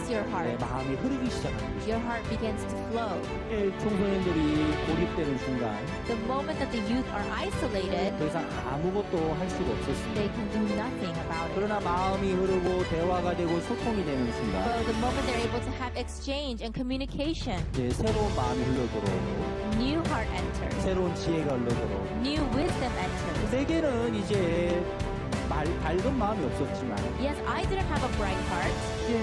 your heart. 마음이 흐르기 시작하는 것입니다. Your heart begins to flow. 청소년들이 고립되는 순간 The moment that the youth are isolated, 더 이상 아무것도 할 수가 없었습니다. they can do nothing about it. 그러나 마음이 흐르고 대화가 되고 소통이 되는 순간 But the moment they're able to have exchange and communication, 새로운 마음이 흘러들어오고 new heart enters, 새로운 지혜가 흘러들어오고 new wisdom enters. 내게는 이제 밝은 마음이 없었지만 Yes, I didn't have a bright heart,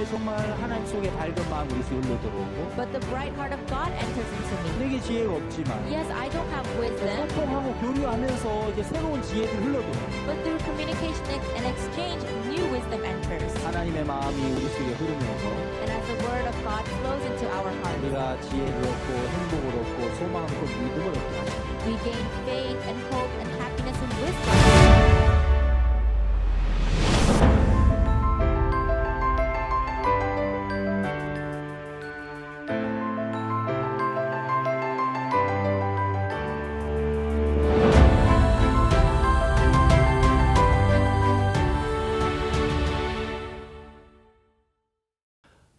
정말 하나님 속에 밝은 마음이 흘러들어오고 but the bright heart of God enters into me. 내게 지혜가 없지만 Yes, I don't have wisdom, 소통하고 교류하면서 이제 새로운 지혜를 흘러들어오고 but through communication and exchange, new wisdom enters. 하나님의 마음이 우리 속에 흐르면서 And as the word of God flows into our hearts, 우리가 지혜를 얻고 행복을 얻고 소망을 얻고 믿음을 얻게 하십니다. we gain faith and hope and happiness and wisdom.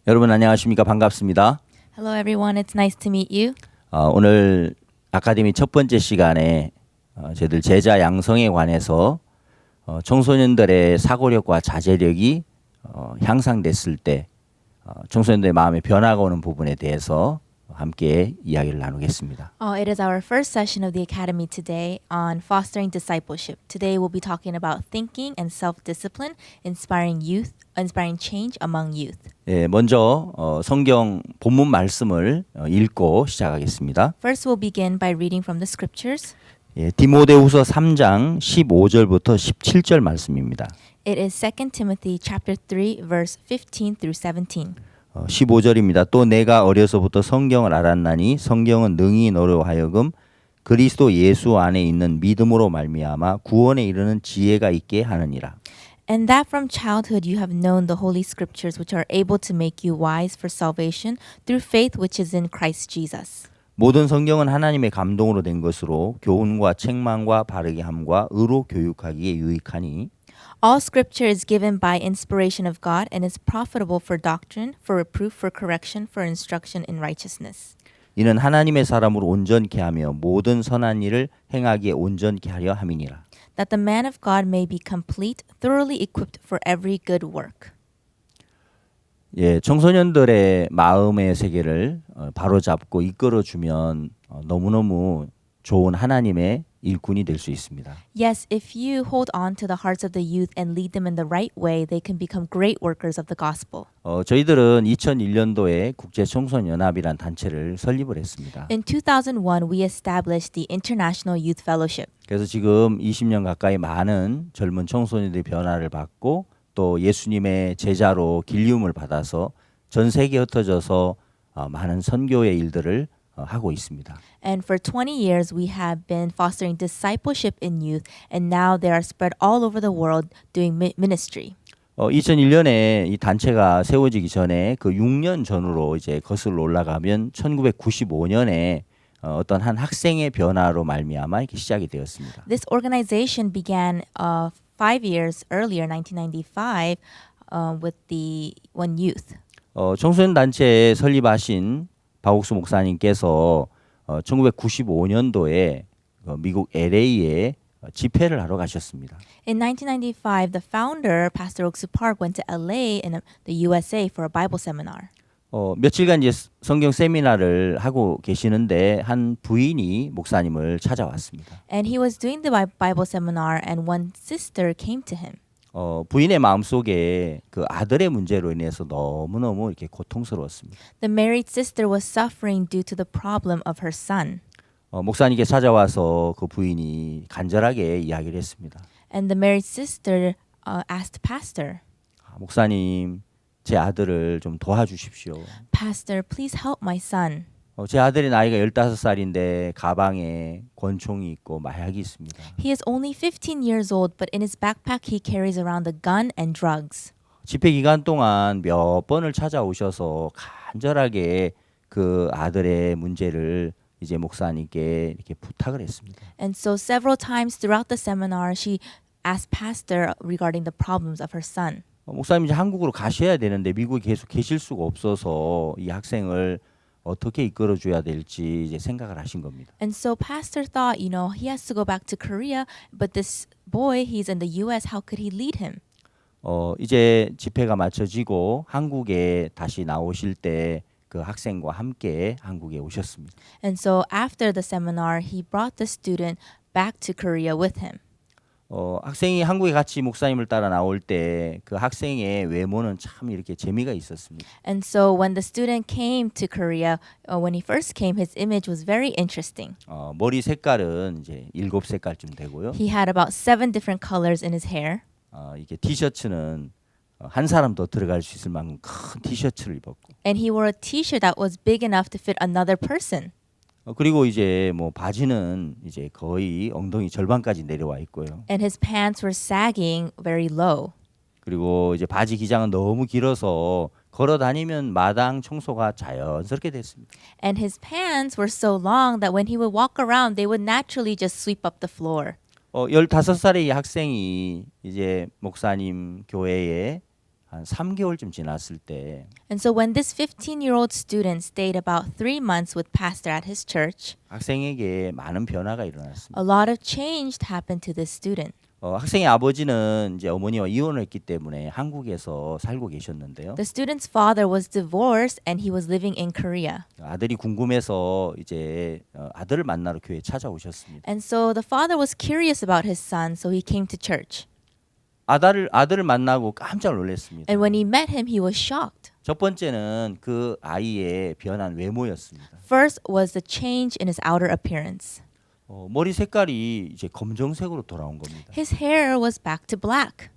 여러분 안녕하십니까? 반갑습니다. Hello everyone, it's nice to meet you. 오늘 아카데미 첫 번째 시간에 저희들 제자 양성에 관해서 청소년들의 사고력과 자제력이 향상됐을 때 청소년들의 마음에 변화가 오는 부분에 대해서 함께 이야기를 나누겠습니다. It is our first session of the Academy today on fostering discipleship. Today we'll be talking about thinking and self-discipline, inspiring change among youth. 먼저 성경 본문 말씀을 읽고 시작하겠습니다. First we'll begin by reading from the scriptures. 디모데후서 3장 15절부터 17절 말씀입니다. It is 2 Timothy chapter 3 verse 15 through 17. 15절입니다. 또 내가 어려서부터 성경을 알았나니 성경은 능히 너로 하여금 그리스도 예수 안에 있는 믿음으로 말미암아 구원에 이르는 지혜가 있게 하느니라. And that from childhood you have known the holy scriptures which are able to make you wise for salvation through faith which is in Christ Jesus. 모든 성경은 하나님의 감동으로 된 것으로 교훈과 책망과 바르게 함과 의로 교육하기에 유익하니 All scripture is given by inspiration of God and is profitable for doctrine, for reproof, for correction, for instruction in righteousness. 이는 하나님의 사람으로 온전케 하며 모든 선한 일을 행하기에 온전케 하려 함이니라. That the man of God may be complete, thoroughly equipped for every good work. 청소년들의 마음의 세계를 바로잡고 이끌어주면 너무너무 좋은 하나님의 일꾼이 될 수 있습니다. Yes, if you hold on to the hearts of the youth and lead them in the right way, they can become great workers of the gospel. 저희들은 2001년도에 국제청소년연합이라는 단체를 설립을 했습니다. In 2001, we established the International Youth Fellowship. 그래서 지금 20년 가까이 많은 젊은 청소년들의 변화를 받고 또 예수님의 제자로 길리움을 받아서 전 세계에 흩어져서 많은 선교의 일들을 하고 있습니다. And for 20 years, we have been fostering discipleship in youth, and now they are spread all over the world doing ministry. 2001년에 이 단체가 세워지기 전에 그 6년 전으로 이제 거슬러 올라가면 1995년에 어떤 한 학생의 변화로 말미암아 이렇게 시작이 되었습니다. This organization began 5 years earlier, 1995, with the one youth. 청소년 단체 설립하신 박옥수 목사님께서 1995년도에 미국 LA에 집회를 하러 가셨습니다. In 1995, the founder, Pastor Oksu Park, went to LA in the USA for a Bible seminar. 며칠간 이제 성경 세미나를 하고 계시는데 한 부인이 목사님을 찾아왔습니다. And he was doing the Bible seminar, and one sister came to him. 부인의 마음속에 그 아들의 문제로 인해서 너무너무 이렇게 고통스러웠습니다. The married sister was suffering due to the problem of her son. 목사님께 찾아와서 그 부인이 간절하게 이야기를 했습니다. And the married sister asked Pastor, 목사님, 제 아들을 좀 도와주십시오. Pastor, please help my son. 제 아들의 나이가 15살인데 가방에 권총이 있고 마약이 있습니다. He is only 15 years old, but in his backpack he carries around a gun and drugs. 집회 기간 동안 몇 번을 찾아오셔서 간절하게 그 아들의 문제를 이제 목사님께 이렇게 부탁을 했습니다. And so several times throughout the seminar, she asked Pastor regarding the problems of her son. 목사님 이제 한국으로 가셔야 되는데 미국에 계속 계실 수가 없어서 이 학생을 어떻게 이끌어줘야 될지 이제 생각을 하신 겁니다. And so pastor thought, he has to go back to Korea, but this boy, he's in the US, how could he lead him? 이제 집회가 마쳐지고 한국에 다시 나오실 때 그 학생과 함께 한국에 오셨습니다. And so after the seminar, he brought the student back to Korea with him. 학생이 한국에 같이 목사님을 따라 나올 때 그 학생의 외모는 참 이렇게 재미가 있었습니다. And so when the student came to Korea, when he first came, his image was very interesting. 머리 색깔은 이제 7색깔쯤 되고요. He had about 7 different colors in his hair. 이게 티셔츠는 한 사람 더 들어갈 수 있을 만큼 큰 티셔츠를 입었고. And he wore a t-shirt that was big enough to fit another person. 그리고 이제 뭐 바지는 이제 거의 엉덩이 절반까지 내려와 있고요. And his pants were sagging very low. 그리고 이제 바지 기장은 너무 길어서 걸어 다니면 마당 청소가 자연스럽게 됐습니다. And his pants were so long that when he would walk around, they would naturally just sweep up the floor. 15살의 이 학생이 이제 목사님 교회에 한 3개월쯤 지났을 때 And so when this 15-year-old student stayed about 3 months with pastor at his church, 학생에게 많은 변화가 일어났습니다. a lot of change happened to this student. 학생의 아버지는 이제 어머니와 이혼을 했기 때문에 한국에서 살고 계셨는데요. The student's father was divorced and he was living in Korea. 아들이 궁금해서 이제 아들을 만나러 교회에 찾아오셨습니다. And so the father was curious about his son, so he came to church. 아들을 만나고 깜짝 놀랐습니다. And when he met him, he was shocked. 첫 번째는 그 아이의 변한 외모였습니다. First was the change in his outer appearance. 머리 색깔이 이제 검정색으로 돌아온 겁니다. His hair was back to black.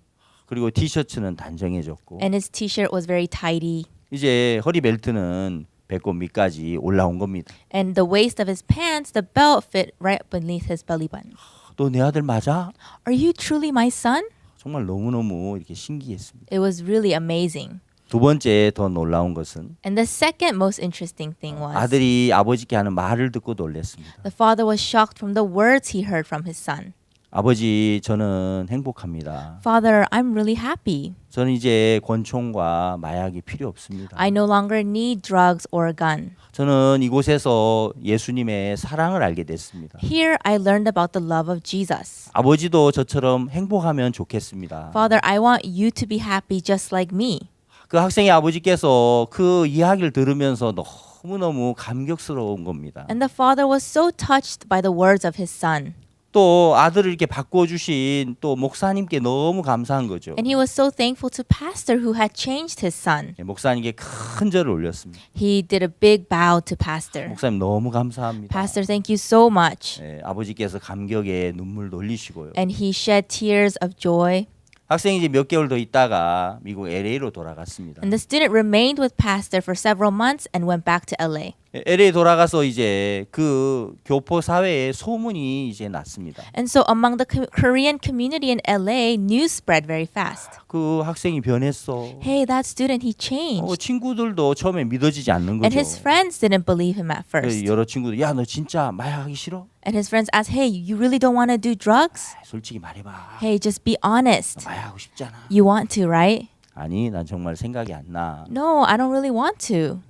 그리고 티셔츠는 단정해졌고 And his t-shirt was very tidy. 이제 허리 벨트는 배꼽 밑까지 올라온 겁니다. And the waist of his pants, the belt fit right beneath his belly button. 너 내 아들 맞아? Are you truly my son? 정말 너무너무 이렇게 신기했습니다. It was really amazing. 두 번째 더 놀라운 것은 And the second most interesting thing was 아들이 아버지께 하는 말을 듣고 놀랐습니다. the father was shocked from the words he heard from his son. 아버지, 저는 행복합니다. Father, I'm really happy. 저는 이제 권총과 마약이 필요 없습니다. I no longer need drugs or a gun. 저는 이곳에서 예수님의 사랑을 알게 됐습니다. Here I learned about the love of Jesus. 아버지도 저처럼 행복하면 좋겠습니다. Father, I want you to be happy just like me. 그 학생의 아버지께서 그 이야기를 들으면서 너무너무 감격스러운 겁니다. And the father was so touched by the words of his son. 또 아들을 이렇게 바꿔주신 또 목사님께 너무 감사한 거죠. And he was so thankful to pastor who had changed his son. 목사님께 큰 절을 올렸습니다. He did a big bow to pastor. 목사님 너무 감사합니다. Pastor, thank you so much. 아버지께서 감격에 눈물도 흘리시고요. And he shed tears of joy. 학생이 이제 몇 개월 더 있다가 미국 LA로 돌아갔습니다. And the student remained with pastor for several months and went back to LA. LA 돌아가서 이제 그 교포 사회에 소문이 이제 났습니다. And so among the Korean community in LA, news spread very fast. 그 학생이 변했어. Hey, that student, he changed. 친구들도 처음에 믿어지지 않는 And 거죠. his friends didn't believe him at first. 여러 친구들, 야, 너 진짜 마약하기 싫어? And his friends asked, hey, you really don't want to do drugs? 솔직히 말해봐. Hey, just be honest. 마약하고 싶잖아. You want to, right? 아니, 난 정말 생각이 안 나. No, I don't really want to.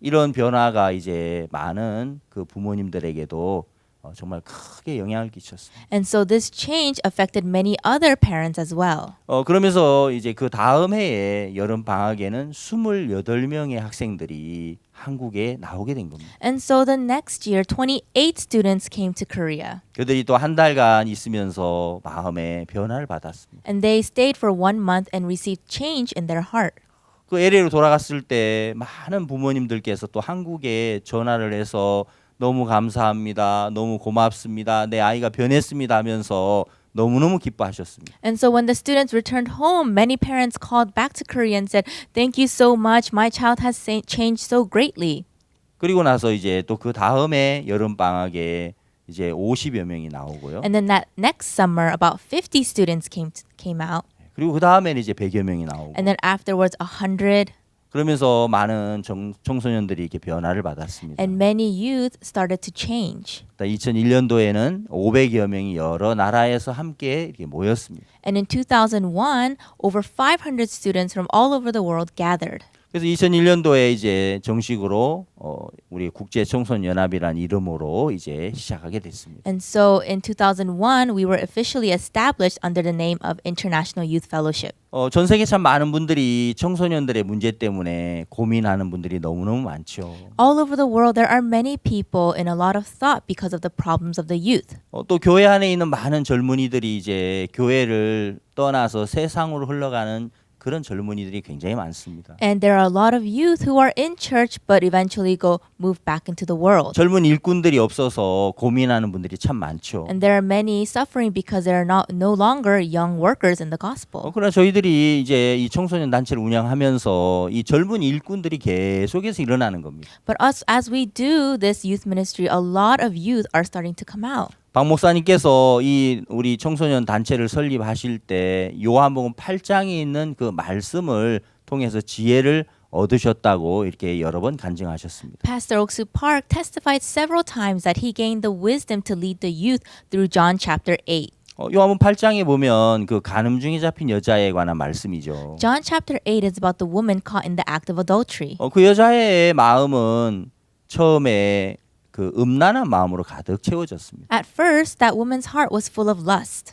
이런 변화가 이제 많은 그 부모님들에게도 정말 크게 영향을 끼쳤습니다. And so this change affected many other parents as well. 그러면서 이제 그 다음 해에 여름 방학에는 28명의 학생들이 한국에 나오게 된 겁니다. And so the next year, 28 students came to Korea. 그들이 또 한 달간 있으면서 마음에 변화를 받았습니다. And they stayed for 1 month and received change in their heart. 그 LA로 돌아갔을 때 많은 부모님들께서 또 한국에 전화를 해서 너무 감사합니다. 너무 고맙습니다. 내 아이가 변했습니다 하면서 너무너무 기뻐하셨습니다. And so when the students returned home, many parents called back to Korea and said, "Thank you so much. My child has changed so greatly." 그리고 나서 이제 또 그 다음에 여름 방학에 이제 50여 명이 나오고요. And then that next summer, about 50 students came out. 그리고 그 다음에는 이제 100여 명이 나오고. And then afterwards, 100. 그러면서 많은 청소년들이 이렇게 변화를 받았습니다. And many youth started to change. 2001년도에는 500여 명이 여러 나라에서 함께 이렇게 모였습니다. And in 2001, over 500 students from all over the world gathered. 그래서 2001년도에 이제 정식으로 우리 국제 청소년 연합이라는 이름으로 이제 시작하게 됐습니다. And so in 2001, we were officially established under the name of International Youth Fellowship. 전 세계 참 많은 분들이 청소년들의 문제 때문에 고민하는 분들이 너무너무 많죠. All over the world, there are many people in a lot of thought because of the problems of the youth. 또 교회 안에 있는 많은 젊은이들이 이제 교회를 떠나서 세상으로 흘러가는 그런 젊은이들이 굉장히 많습니다. And there are a lot of youth who are in church but eventually move back into the world. 젊은 일꾼들이 없어서 고민하는 분들이 참 많죠. And there are many suffering because there are no longer young workers in the gospel. 그러나 저희들이 이제 이 청소년 단체를 운영하면서 이 젊은 일꾼들이 계속해서 일어나는 겁니다. But as we do this youth ministry, a lot of youth are starting to come out. 박 목사님께서 이 우리 청소년 단체를 설립하실 때 요한복음 8장에 있는 그 말씀을 통해서 지혜를 얻으셨다고 이렇게 여러 번 간증하셨습니다. Pastor Oksu Park testified several times that he gained the wisdom to lead the youth through John chapter 8. 요한복음 8장에 보면 그 간음 중에 잡힌 여자에 관한 말씀이죠. John chapter 8 is about the woman caught in the act of adultery. 그 여자의 마음은 처음에 그 음란한 마음으로 가득 채워졌습니다. At first, that woman's heart was full of lust.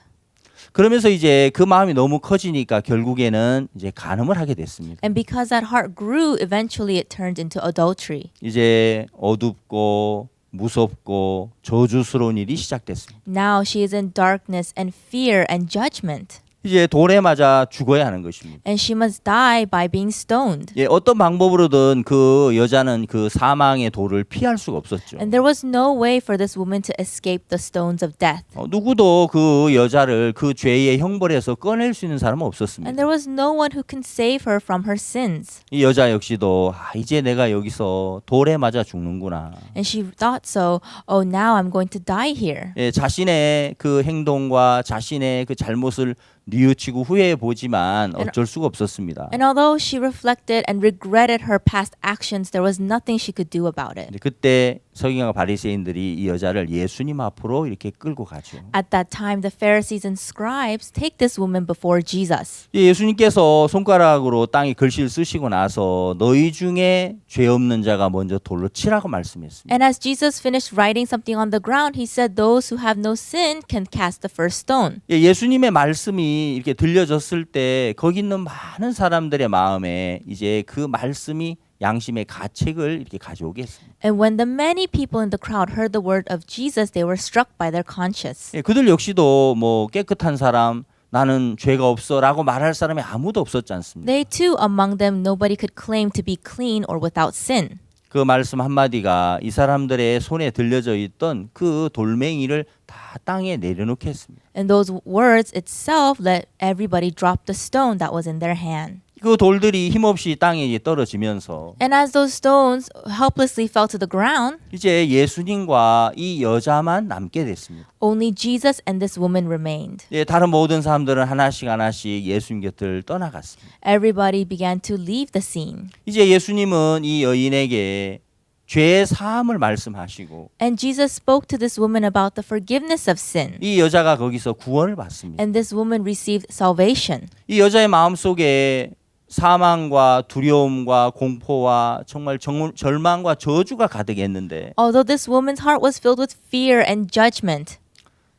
그러면서 이제 그 마음이 너무 커지니까 결국에는 이제 간음을 하게 됐습니다. And because that heart grew, eventually it turned into adultery. 이제 어둡고 무섭고 저주스러운 일이 시작됐습니다. Now she is in darkness and fear and judgment. 이제 돌에 맞아 죽어야 하는 것입니다. And she must die by being stoned. 예, 어떤 방법으로든 그 여자는 그 사망의 돌을 피할 수가 없었죠. And there was no way for this woman to escape the stones of death. 누구도 그 여자를 그 죄의 형벌에서 꺼낼 수 있는 사람은 And 없었습니다. there was no one who can save her from her sins. 이 여자 역시도 이제 내가 여기서 돌에 맞아 죽는구나. And she thought so, oh, now I'm going to die here. 예, 자신의 그 행동과 자신의 그 잘못을 뉘우치고 후회해 보지만 어쩔 수가 없었습니다. And although she reflected and regretted her past actions, there was nothing she could do about it. 근데 그때 서기관과 바리새인들이 이 여자를 예수님 앞으로 이렇게 끌고 가죠. At that time, the Pharisees and scribes take this woman before Jesus. 예수님께서 손가락으로 땅에 글씨를 쓰시고 나서 너희 중에 죄 없는 자가 먼저 돌로 치라고 말씀했습니다. And as Jesus finished writing something on the ground, he said, those who have no sin can cast the first stone. 예수님의 말씀이 이렇게 들려졌을 때 거기 있는 많은 사람들의 마음에 이제 그 말씀이 양심의 가책을 이렇게 가져오게 했습니다. And when the many people in the crowd heard the word of Jesus, they were struck by their conscience. 그들 역시도 뭐 깨끗한 사람 나는 죄가 없어라고 말할 사람이 아무도 없었지 않습니까? They too, among them, nobody could claim to be clean or without sin. 그 말씀 한마디가 이 사람들의 손에 들려져 있던 그 돌멩이를 다 땅에 내려놓게 했습니다. And those words itself let everybody drop the stone that was in their hand. 그 돌들이 힘없이 땅에 떨어지면서 And as those stones helplessly fell to the ground, 이제 예수님과 이 여자만 남게 됐습니다. only Jesus and this woman remained. 다른 모든 사람들은 하나씩 예수님 곁을 떠나갔습니다. Everybody began to leave the scene. 이제 예수님은 이 여인에게 죄의 사함을 말씀하시고 And Jesus spoke to this woman about the forgiveness of sin. 이 여자가 거기서 구원을 받습니다. And this woman received salvation. 이 여자의 마음속에 사망과 두려움과 공포와 정말 절망과 저주가 가득했는데 Although this woman's heart was filled with fear and judgment,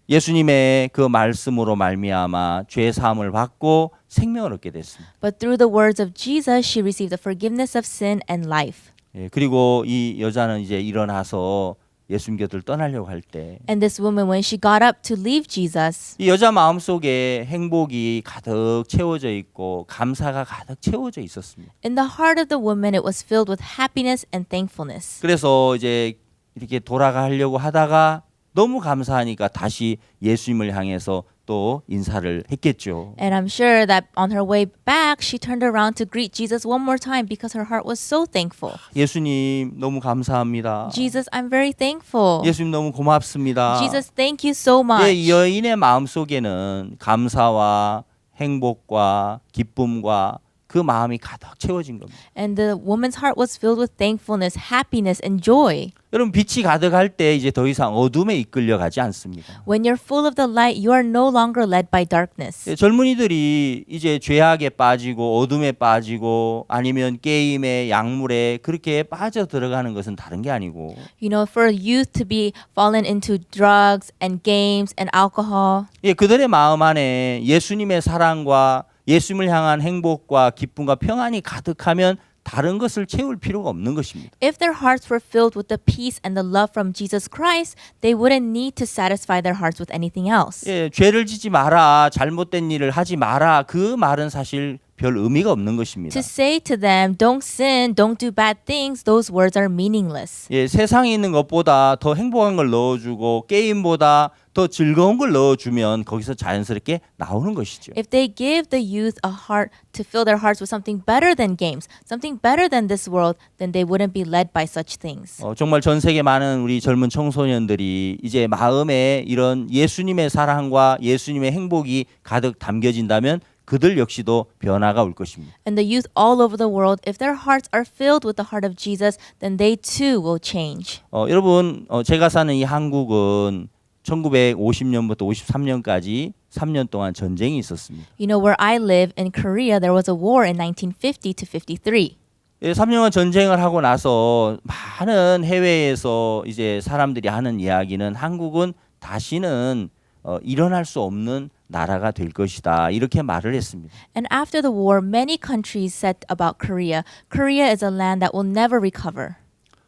예수님의 그 말씀으로 말미암아 죄 사함을 받고 생명을 얻게 됐습니다. but through the words of Jesus, she received the forgiveness of sin and life. 그리고 이 여자는 이제 일어나서 예수님 곁을 떠나려고 할 때 이 And this woman, when she got up to leave Jesus, 여자 마음속에 행복이 가득 채워져 있고 감사가 가득 채워져 있었습니다. in the heart of the woman, it was filled with happiness and thankfulness. 그래서 이제 이렇게 돌아가려고 하다가 너무 감사하니까 다시 예수님을 향해서 또 인사를 했겠죠. And I'm sure that on her way back, she turned around to greet Jesus one more time because her heart was so thankful. 예수님 너무 감사합니다. Jesus, I'm very thankful. 예수님 너무 고맙습니다. Jesus, thank you so much. 이 여인의 마음속에는 감사와 행복과 기쁨과 그 마음이 가득 채워진 겁니다. And the woman's heart was filled with thankfulness, happiness, and joy. 여러분 빛이 가득할 때 이제 더 이상 어둠에 이끌려 가지 않습니다. When you're full of the light, you are no longer led by darkness. 예, 젊은이들이 이제 죄악에 빠지고 어둠에 빠지고 아니면 게임에 약물에 그렇게 빠져 들어가는 것은 다른 게 아니고 You know, for youth to be fallen into drugs and games and alcohol, 예, 그들의 마음 안에 예수님의 사랑과 예수님을 향한 행복과 기쁨과 평안이 가득하면 다른 것을 채울 필요가 없는 것입니다. if their hearts were filled with the peace and the love from Jesus Christ, they wouldn't need to satisfy their hearts with anything else. 예, 죄를 지지 마라, 잘못된 일을 하지 마라. 그 말은 사실 별 의미가 없는 것입니다. To say to them, don't sin, don't do bad things, those words are meaningless. 예, 세상에 있는 것보다 더 행복한 걸 넣어주고 게임보다 더 즐거운 걸 넣어주면 거기서 자연스럽게 나오는 것이죠. If they give the youth a heart to fill their hearts with something better than games, something better than this world, then they wouldn't be led by such things. 정말 전 세계 많은 우리 젊은 청소년들이 이제 마음에 이런 예수님의 사랑과 예수님의 행복이 가득 담겨진다면 그들 역시도 변화가 올 것입니다. And the youth all over the world, if their hearts are filled with the heart of Jesus, then they too will change. 여러분, 제가 사는 이 한국은 1950년부터 53년까지 3년 동안 전쟁이 있었습니다. You know, where I live in Korea, there was a war in 1950 to 53. 3년간 전쟁을 하고 나서 많은 해외에서 이제 사람들이 하는 이야기는 한국은 다시는 일어날 수 없는 나라가 될 것이다. 이렇게 말을 했습니다. And after the war, many countries said about Korea, Korea is a land that will never recover.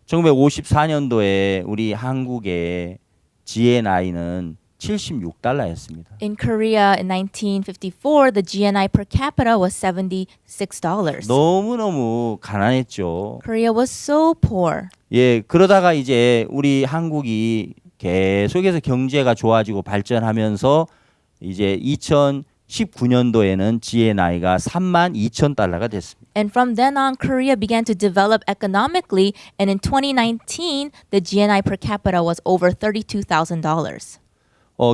1954년도에 우리 한국의 GNI는 76달러였습니다. In Korea in 1954, the GNI per capita was $76. 너무너무 가난했죠. Korea was so poor. 예, 그러다가 이제 우리 한국이 계속해서 경제가 좋아지고 발전하면서 이제 2019년도에는 GNI가 32,000달러가 됐습니다. And from then on, Korea began to develop economically, and in 2019, the GNI per capita was over $32,000.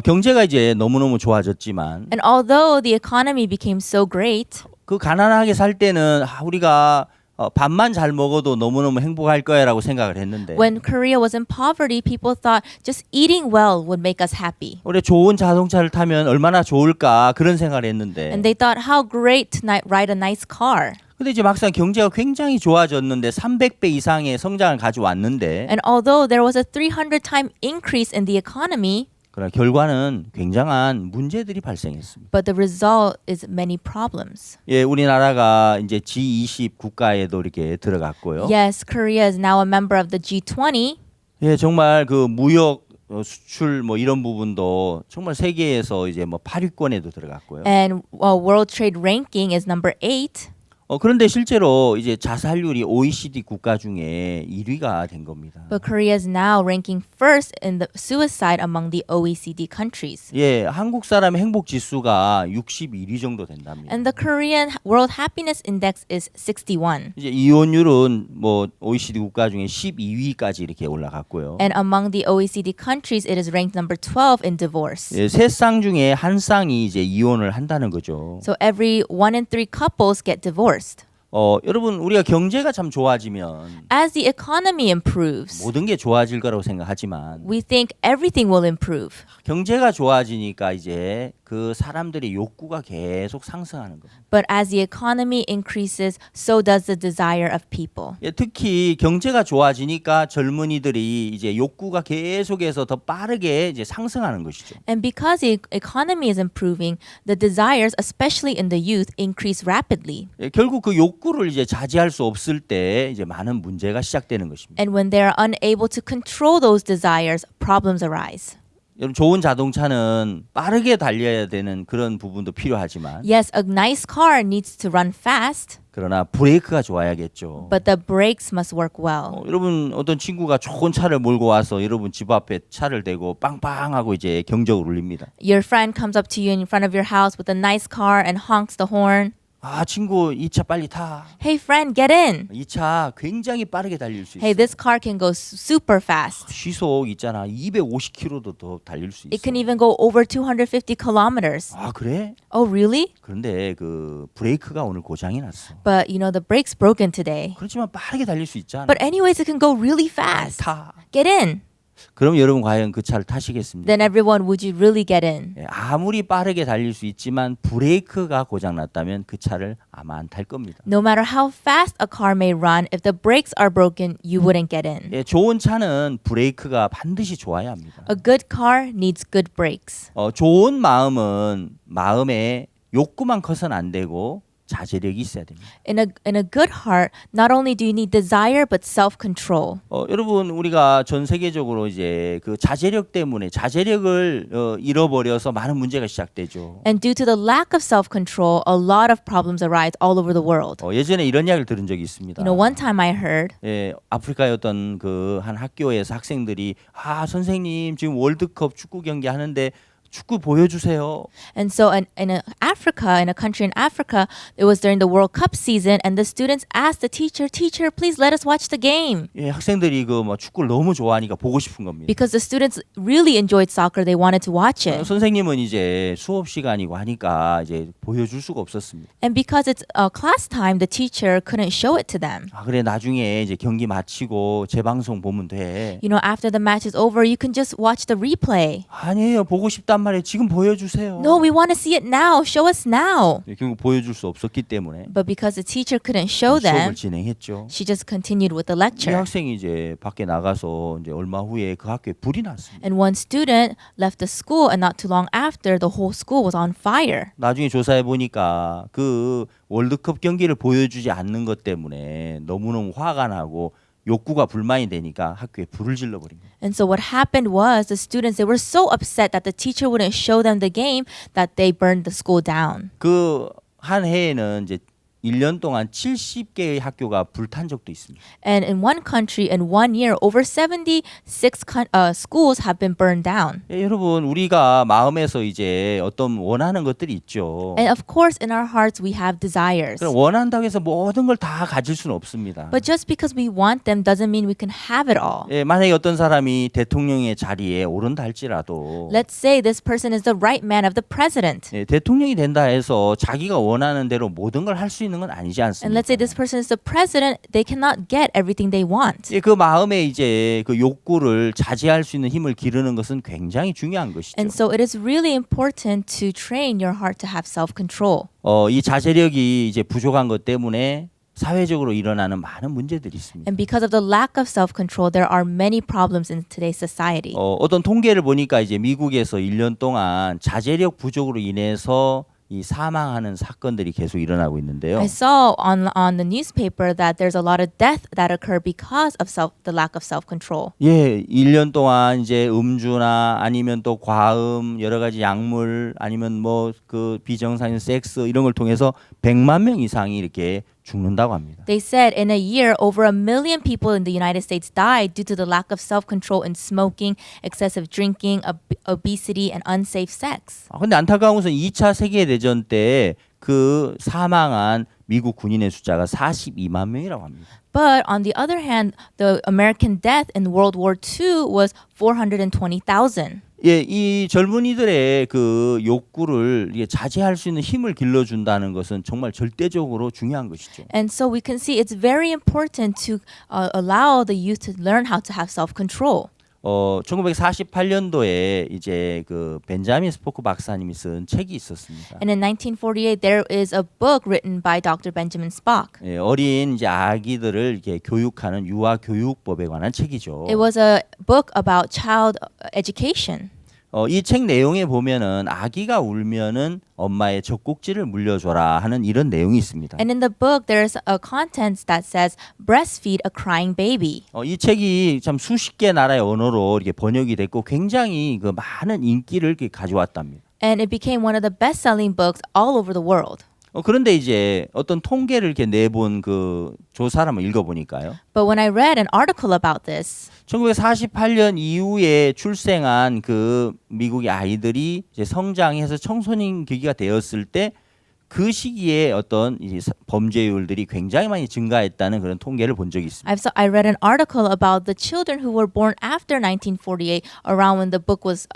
경제가 이제 너무너무 좋아졌지만 And although the economy became so great, 그 가난하게 살 때는 우리가 밥만 잘 먹어도 너무너무 행복할 거야라고 생각을 했는데 when Korea was in poverty, people thought just eating well would make us happy. 우리 좋은 자동차를 타면 얼마나 좋을까 그런 생각을 했는데 And they thought how great to ride a nice car. 근데 이제 막상 경제가 굉장히 좋아졌는데 300배 이상의 성장을 가져왔는데 And although there was a 300-time increase in the economy, 그러나 결과는 굉장한 문제들이 발생했습니다. but the result is many problems. 예, 우리나라가 이제 G20 국가에도 이렇게 들어갔고요. Yes, Korea is now a member of the G20. 예, 정말 그 무역 수출 뭐 이런 부분도 정말 세계에서 이제 뭐 8위권에도 들어갔고요. And World Trade Ranking is number 8. 그런데 실제로 이제 자살률이 OECD 국가 중에 1위가 된 겁니다. But Korea is now ranking first in the suicide among the OECD countries. 예, 한국 사람의 행복 지수가 61위 정도 된답니다. And the Korean World Happiness Index is 61. 이제 이혼율은 뭐 OECD 국가 중에 12위까지 이렇게 올라갔고요. And among the OECD countries, it is ranked number 12 in divorce. 예, 세 쌍 중에 한 쌍이 이제 이혼을 한다는 거죠. So every 1 in 3 couples get divorced. 여러분 우리가 경제가 참 좋아지면 As the economy improves, 모든 게 좋아질 거라고 생각하지만 we think everything will improve. 경제가 좋아지니까 이제 그 사람들의 욕구가 계속 상승하는 겁니다. But as the economy increases, so does the desire of people. 예, 특히 경제가 좋아지니까 젊은이들이 이제 욕구가 계속해서 더 빠르게 이제 상승하는 것이죠. And because the economy is improving, the desires, especially in the youth, increase rapidly. 예, 결국 그 욕구를 이제 자제할 수 없을 때 이제 많은 문제가 시작되는 것입니다. And when they are unable to control those desires, problems arise. 여러분 좋은 자동차는 빠르게 달려야 되는 그런 부분도 필요하지만 Yes, a nice car needs to run fast, 그러나 브레이크가 좋아야겠죠. but the brakes must work well. 여러분 어떤 친구가 좋은 차를 몰고 와서 여러분 집 앞에 차를 대고 빵빵하고 이제 경적을 울립니다. Your friend comes up to you in front of your house with a nice car and honks the horn. 아, 친구 이 차 빨리 타. Hey friend, get in. 이 차 굉장히 빠르게 달릴 수 있어. Hey, this car can go super fast. 시속 있잖아. 250km도 더 달릴 수 있어. It can even go over 250 kilometers. 아, 그래? Oh, really? 그런데 그 브레이크가 오늘 고장이 났어. But you know, the brake's broken today. 그렇지만 빠르게 달릴 수 있잖아. But anyways, it can go really fast. 타. Get in. 그럼 여러분 과연 그 차를 타시겠습니까? Then everyone, would you really get in? 예, 아무리 빠르게 달릴 수 있지만 브레이크가 고장 났다면 그 차를 아마 안 탈 겁니다. No matter how fast a car may run, if the brakes are broken, you wouldn't get in. 예, 좋은 차는 브레이크가 반드시 좋아야 합니다. A good car needs good brakes. 좋은 마음은 마음에 욕구만 커서는 안 되고 자제력이 있어야 됩니다. In a good heart, not only do you need desire but self-control. 여러분 우리가 전 세계적으로 이제 그 자제력 때문에 자제력을 잃어버려서 많은 문제가 시작되죠. And due to the lack of self-control, a lot of problems arise all over the world. 예전에 이런 이야기를 들은 적이 있습니다. You know, one time I heard 예, 아프리카의 어떤 그 한 학교에서 학생들이 선생님 지금 월드컵 축구 경기 하는데 축구 보여주세요. And so in Africa, in a country in Africa, it was during the World Cup season, and the students asked the teacher, please let us watch the game. 예, 학생들이 그 뭐 축구를 너무 좋아하니까 보고 싶은 겁니다. Because the students really enjoyed soccer, they wanted to watch it. 선생님은 이제 수업 시간이고 하니까 이제 보여줄 수가 없었습니다. And because it's class time, the teacher couldn't show it to them. 그래 나중에 이제 경기 마치고 재방송 보면 돼. You know, after the match is over, you can just watch the replay. 아니에요, 보고 싶단 말이에요. 지금 보여주세요. No, we want to see it now. Show us now. 결국 보여줄 수 없었기 때문에 But because the teacher couldn't show 수업을 them, 진행했죠. she just continued with the 이 lecture. 학생이 이제 밖에 나가서 이제 얼마 후에 그 학교에 불이 났습니다. And one student left the school, and not too long after, the whole school was on fire. 나중에 조사해 보니까 그 월드컵 경기를 보여주지 않는 것 때문에 너무너무 화가 나고 욕구가 불만이 되니까 학교에 불을 질러버린 거예요. And so what happened was the students, they were so upset that the teacher wouldn't show them the game that they burned the school down. 그 한 해에는 이제 1년 동안 70개의 학교가 불탄 적도 있습니다. And in one country, in 1 year, over 76 schools have been burned down. 예, 여러분 우리가 마음에서 이제 어떤 원하는 것들이 있죠. And of course, in our hearts, we have desires. 그럼 원한다고 해서 모든 걸 다 가질 수는 없습니다. But just because we want them doesn't mean we can have it all. 예, 만약에 어떤 사람이 대통령의 자리에 오른다 할지라도 Let's say this person is the right man of the president. 예, 대통령이 된다 해서 자기가 원하는 대로 모든 걸 할 수 있는 건 아니지 And 않습니까? let's say this person is the president, they cannot get everything they want. 예, 그 마음에 이제 그 욕구를 자제할 수 있는 힘을 기르는 것은 굉장히 중요한 것이죠. And so it is really important to train your heart to have self-control. 이 자제력이 이제 부족한 것 때문에 사회적으로 일어나는 많은 문제들이 있습니다. And because of the lack of self-control, there are many problems in today's society. 어떤 통계를 보니까 이제 미국에서 1년 동안 자제력 부족으로 인해서 이 사망하는 사건들이 계속 일어나고 있는데요. I saw on the newspaper that there's a lot of death that occur because of the lack of self-control. 예, 1년 동안 이제 음주나 아니면 또 과음, 여러 가지 약물 아니면 뭐 그 비정상인 섹스 이런 걸 통해서 100만 명 이상이 이렇게 죽는다고 합니다. They said in a year, over 1 million people in the United States died due to the lack of self-control in smoking, excessive drinking, obesity, and unsafe sex. 근데 안타까운 것은 2차 세계대전 때 그 사망한 미국 군인의 숫자가 42만 명이라고 합니다. But on the other hand, the American death in World War II was 420,000. 예, 이 젊은이들의 그 욕구를 자제할 수 있는 힘을 길러준다는 것은 정말 절대적으로 중요한 것이죠. And so we can see it's very important to allow the youth to learn how to have self-control. 1948년도에 이제 그 벤자민 스포크 박사님이 쓴 책이 있었습니다. And in 1948, there is a book written by Dr. Benjamin Spock. 예, 어린 이제 아기들을 이렇게 교육하는 유아 교육법에 관한 책이죠. It was a book about child education. 이 책 내용에 보면은 아기가 울면은 엄마의 젖꼭지를 물려줘라 하는 이런 내용이 있습니다. And in the book, there's a content that says, breastfeed a crying baby. 이 책이 참 수십 개 나라의 언어로 이렇게 번역이 됐고 굉장히 그 많은 인기를 이렇게 가져왔답니다. And it became one of the best-selling books all over the world. 그런데 이제 어떤 통계를 이렇게 내본 그 조사를 한번 읽어보니까요. But when I read an article about this, 1948년 이후에 출생한 그 미국의 아이들이 이제 성장해서 청소년 기기가 되었을 때 그 시기에 어떤 이 범죄율들이 굉장히 많이 증가했다는 그런 통계를 본 적이 있습니다. I read an article about the children who were born after 1948, around when the book was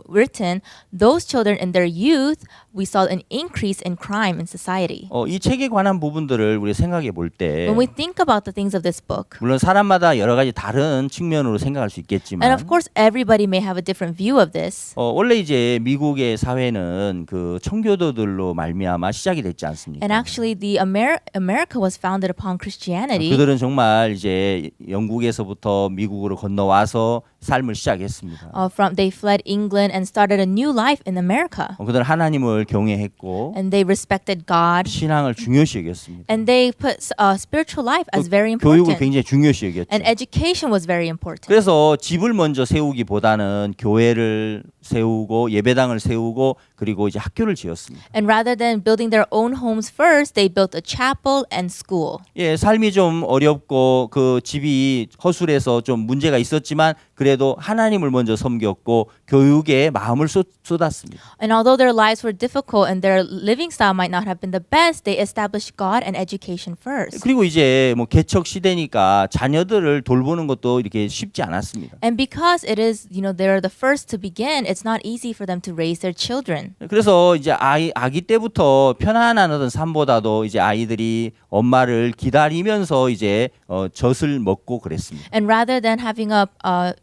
written. Those children in their youth, we saw an increase in crime in society. 이 책에 관한 부분들을 우리 생각해 볼 때 When we think about the things of this book, 물론 사람마다 여러 가지 다른 측면으로 생각할 수 and 있겠지만 of course everybody may have a different view of this. 원래 이제 미국의 사회는 그 청교도들로 말미암아 시작이 됐지 않습니까? And actually, the America was founded upon Christianity. 그들은 정말 이제 영국에서부터 미국으로 건너와서 삶을 시작했습니다. They fled England and started a new life in America. 그들은 하나님을 경외했고 And they respected God. 신앙을 중요시 여겼습니다. And they put spiritual life as very 교육을 important. 굉장히 중요시 여겼죠. And education was very important. 그래서 집을 먼저 세우기보다는 교회를 세우고 예배당을 세우고 그리고 이제 학교를 지었습니다. And rather than building their own homes first, they built a chapel and school. 예, 삶이 좀 어렵고 그 집이 허술해서 좀 문제가 있었지만 그래도 하나님을 먼저 섬겼고 교육에 마음을 쏟았습니다. And although their lives were difficult and their living style might not have been the best, they established God and education first. 그리고 이제 뭐 개척 시대니까 자녀들을 돌보는 것도 이렇게 쉽지 않았습니다. And because it is, they're the first to begin, it's not easy for them to raise their children. 그래서 이제 아기 때부터 편안한 어떤 삶보다도 이제 아이들이 엄마를 기다리면서 이제 젖을 먹고 그랬습니다. And rather than having a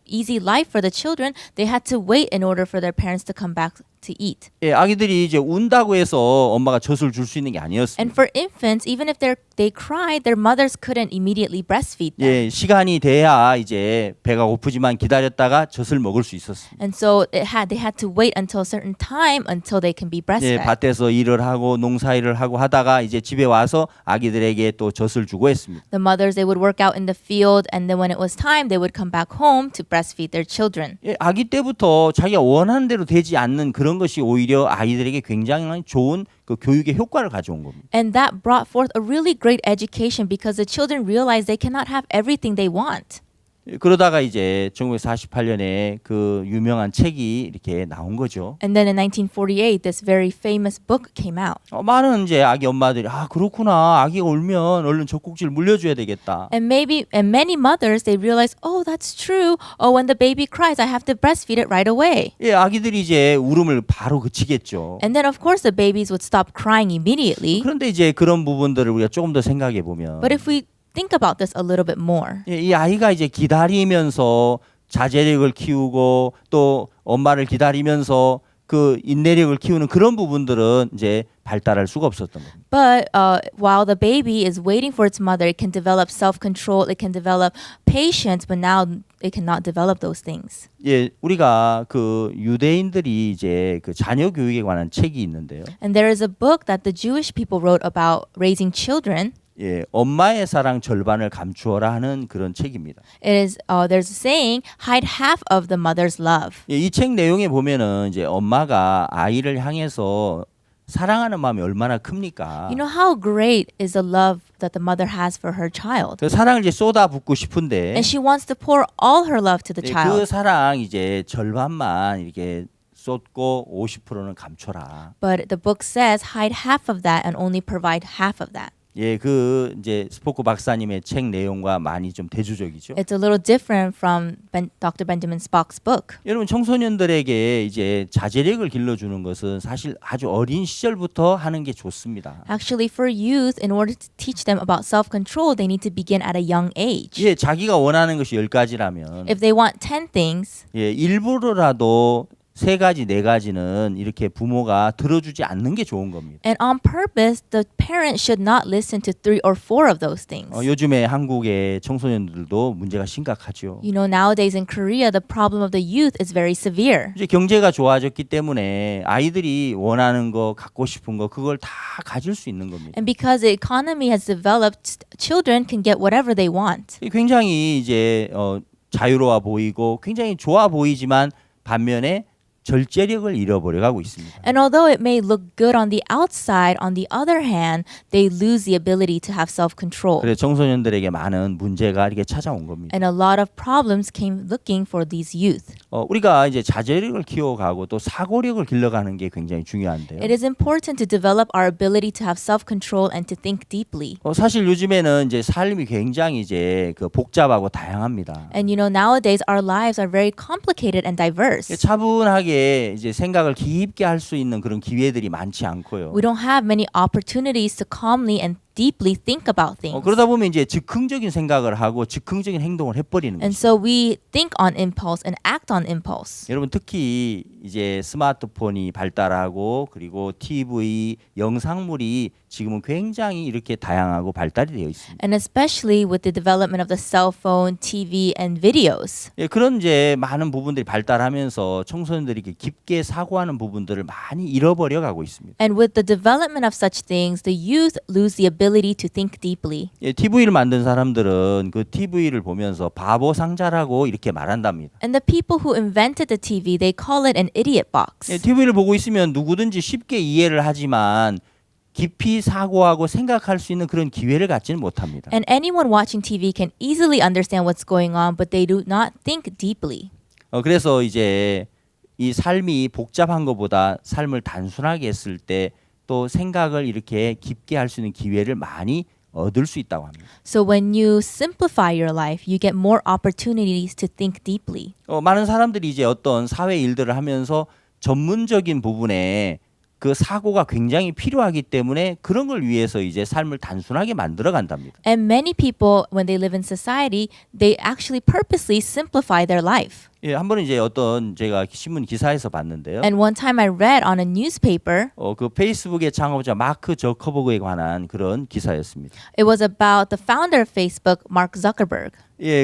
easy life for the children, they had to wait in order for their parents to come back to eat. 예, 아기들이 이제 운다고 해서 엄마가 젖을 줄 수 있는 게 아니었습니다. And for infants, even if they cried, their mothers couldn't immediately breastfeed them. 예, 시간이 돼야 이제 배가 고프지만 기다렸다가 젖을 먹을 수 있었습니다. And so they had to wait until a certain time until they can be 예, breastfed. 밭에서 일을 하고 농사일을 하고 하다가 이제 집에 와서 아기들에게 또 젖을 주고 했습니다. The mothers, they would work out in the field, and then when it was time, they would come back home to breastfeed their children. 예, 아기 때부터 자기가 원하는 대로 되지 않는 그런 것이 오히려 아이들에게 굉장히 좋은 그 교육의 효과를 가져온 겁니다. And that brought forth a really great education because the children realized they cannot have everything they want. 그러다가 이제 1948년에 그 유명한 책이 이렇게 나온 거죠. And then in 1948, this very famous book came out. 많은 이제 아기 엄마들이 그렇구나, 아기가 울면 얼른 젖꼭지를 물려줘야 되겠다. And many mothers, they realize, oh, that's true. Oh, when the baby cries, I have to breastfeed it right away. 예, 아기들이 이제 울음을 바로 그치겠죠. And then of course the babies would stop crying immediately. 그런데 이제 그런 부분들을 우리가 조금 더 생각해 보면, But if we think about this a little bit more, 예, 이 아이가 이제 기다리면서 자제력을 키우고 또 엄마를 기다리면서 그 인내력을 키우는 그런 부분들은 이제 발달할 수가 없었던 겁니다. but while the baby is waiting for its mother, it can develop self-control, it can develop patience, but now it cannot develop those things. 예, 우리가 그 유대인들이 이제 그 자녀 교육에 관한 책이 있는데요. And there is a book that the Jewish people wrote about raising children. 예, 엄마의 사랑 절반을 감추어라 하는 그런 책입니다. It is there's a saying, hide half of the mother's love. 예, 이 책 내용에 보면은 이제 엄마가 아이를 향해서 사랑하는 마음이 얼마나 큽니까? You know how great is the love that the mother has for her child. 그 사랑을 이제 쏟아붓고 싶은데 And she wants to pour all her love to the 예, 그 child. 사랑 이제 절반만 이렇게 쏟고 50%는 감춰라. But the book says hide half of that and only provide half of that. 예, 그 이제 스포크 박사님의 책 내용과 많이 좀 대조적이죠. It's a little different from Dr. Benjamin Spock's book. 여러분 청소년들에게 이제 자제력을 길러주는 것은 사실 아주 어린 시절부터 하는 게 좋습니다. Actually, for youth, in order to teach them about self-control, they need to begin at a young age. 예, 자기가 원하는 것이 10가지라면 If they want 10 things, 예, 일부러라도 3가지, 4가지는 이렇게 부모가 들어주지 않는 게 좋은 겁니다. and on purpose, the parent should not listen to 3 or 4 of those things. 요즘에 한국의 청소년들도 문제가 심각하죠. You know, nowadays in Korea, the problem of the youth is very severe. 이제 경제가 좋아졌기 때문에 아이들이 원하는 거, 갖고 싶은 거 그걸 다 가질 수 있는 겁니다. And because the economy has developed, children can get whatever they want. 굉장히 이제 자유로워 보이고 굉장히 좋아 보이지만 반면에 절제력을 잃어버려 가고 있습니다. And although it may look good on the outside, on the other hand, they lose the ability to have self-control. 그래서 청소년들에게 많은 문제가 이렇게 찾아온 겁니다. And a lot of problems came looking for these youth. 우리가 이제 자제력을 키워가고 또 사고력을 길러가는 게 굉장히 중요한데요. It is important to develop our ability to have self-control and to think deeply. 사실 요즘에는 이제 삶이 굉장히 이제 그 복잡하고 다양합니다. And you know, nowadays our lives are very complicated and diverse. 차분하게 이제 생각을 깊게 할 수 있는 그런 기회들이 많지 않고요. We don't have many opportunities to calmly and deeply think about things. 그러다 보면 이제 즉흥적인 생각을 하고 즉흥적인 행동을 해버리는 And 거죠. so we think on impulse and act on impulse. 여러분 특히 이제 스마트폰이 발달하고 그리고 TV, 영상물이 지금은 굉장히 이렇게 다양하고 발달이 되어 있습니다. And especially with the development of the cell phone, TV, and videos. 그런 이제 많은 부분들이 발달하면서 청소년들이 이렇게 깊게 사고하는 부분들을 많이 잃어버려 가고 있습니다. And with the development of such things, the youth lose the ability to think deeply. TV를 만든 사람들은 그 TV를 보면서 바보 상자라고 이렇게 말한답니다. And the people who invented the TV, they call it an idiot box. TV를 보고 있으면 누구든지 쉽게 이해를 하지만 깊이 사고하고 생각할 수 있는 그런 기회를 갖지는 못합니다. And anyone watching TV can easily understand what's going on, but they do not think deeply. 그래서 이제 이 삶이 복잡한 것보다 삶을 단순하게 했을 때 또 생각을 이렇게 깊게 할 수 있는 기회를 많이 얻을 수 있다고 합니다. So when you simplify your life, you get more opportunities to think deeply. 많은 사람들이 이제 어떤 사회 일들을 하면서 전문적인 부분에 그 사고가 굉장히 필요하기 때문에 그런 걸 위해서 이제 삶을 단순하게 만들어 간답니다. And many people, when they live in society, they actually purposely simplify their life. 한 번은 이제 어떤 제가 신문 기사에서 봤는데요. And one time I read on a newspaper, 그 페이스북의 창업자 마크 저커버그에 관한 그런 기사였습니다. it was about the founder of Facebook, Mark Zuckerberg.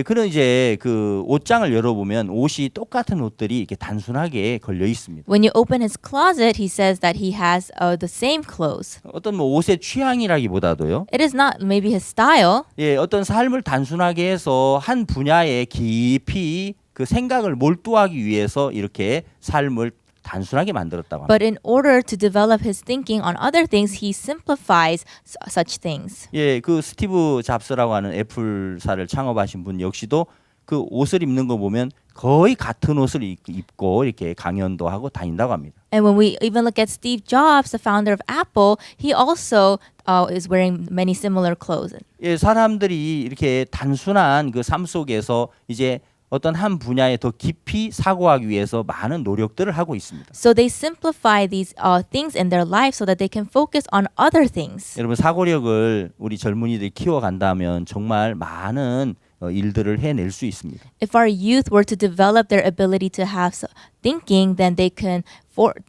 그런 이제 그 옷장을 열어보면 옷이 똑같은 옷들이 이렇게 단순하게 걸려 있습니다. When you open his closet, he says that he has the same clothes. 어떤 뭐 옷의 취향이라기보다도요. It is not maybe his style, 어떤 삶을 단순하게 해서 한 분야에 깊이 그 생각을 몰두하기 위해서 이렇게 삶을 단순하게 만들었다고 합니다. but in order to develop his thinking on other things, he simplifies such things. 그 스티브 잡스라고 하는 애플사를 창업하신 분 역시도 그 옷을 입는 거 보면 거의 같은 옷을 입고 이렇게 강연도 하고 다닌다고 합니다. And when we even look at Steve Jobs, the founder of Apple, he also is wearing many similar clothes. 사람들이 이렇게 단순한 그 삶 속에서 이제 어떤 한 분야에 더 깊이 사고하기 위해서 많은 노력들을 하고 있습니다. So they simplify these things in their life so that they can focus on other things. 여러분 사고력을 우리 젊은이들이 키워간다면 정말 많은 일들을 해낼 수 있습니다. If our youth were to develop their ability to have thinking, then they can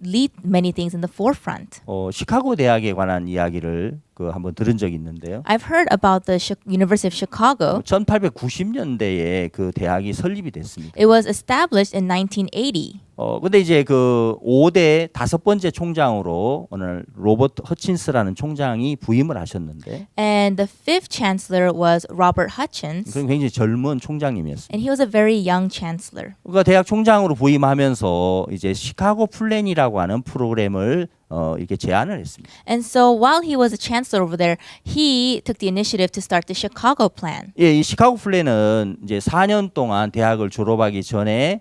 lead many things in the forefront. 시카고 대학에 관한 이야기를 한번 들은 적이 있는데요. I've heard about the University of Chicago. 1890년대에 그 대학이 설립이 됐습니다. It was established in 1980. 근데 이제 그 5대 다섯 번째 총장으로 오늘 로버트 허친스라는 총장이 부임을 하셨는데, And the fifth chancellor was Robert Hutchins. 그럼 굉장히 젊은 총장님이었습니다. And he was a very young chancellor. 그러니까 대학 총장으로 부임하면서 이제 시카고 플랜이라고 하는 프로그램을 이렇게 제안을 했습니다. And so while he was a chancellor over there, he took the initiative to start the Chicago plan. 이 시카고 플랜은 이제 4년 동안 대학을 졸업하기 전에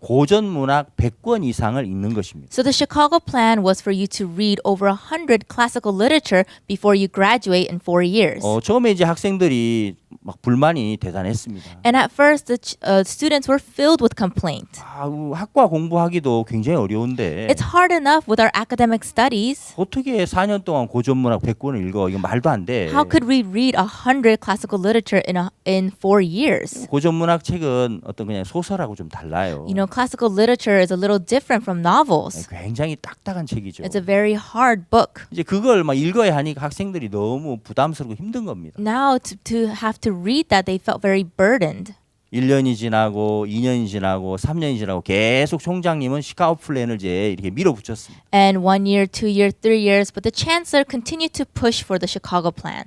고전 문학 100권 이상을 읽는 것입니다. So the Chicago plan was for you to read over 100 classical literature before you graduate in 4 years. 처음에 이제 학생들이 막 불만이 대단했습니다. And at first, the students were filled with complaint. 학과 공부하기도 굉장히 어려운데 It's hard enough with our academic studies. 어떻게 4년 동안 고전 문학 100권을 읽어? 이거 말도 안 돼. How could we read 100 classical literature in 4 years? 고전 문학 책은 어떤 그냥 소설하고 좀 달라요. You know, classical literature is a little different from novels. 굉장히 딱딱한 책이죠. It's a very hard book. 이제 그걸 막 읽어야 하니까 학생들이 너무 부담스럽고 힘든 겁니다. Now to have to read that, they felt very burdened. 1년이 지나고 2년이 지나고 3년이 지나고 계속 총장님은 시카고 플랜을 이제 이렇게 밀어붙였습니다. And 1 year, 2 years, 3 years, but the chancellor continued to push for the Chicago plan.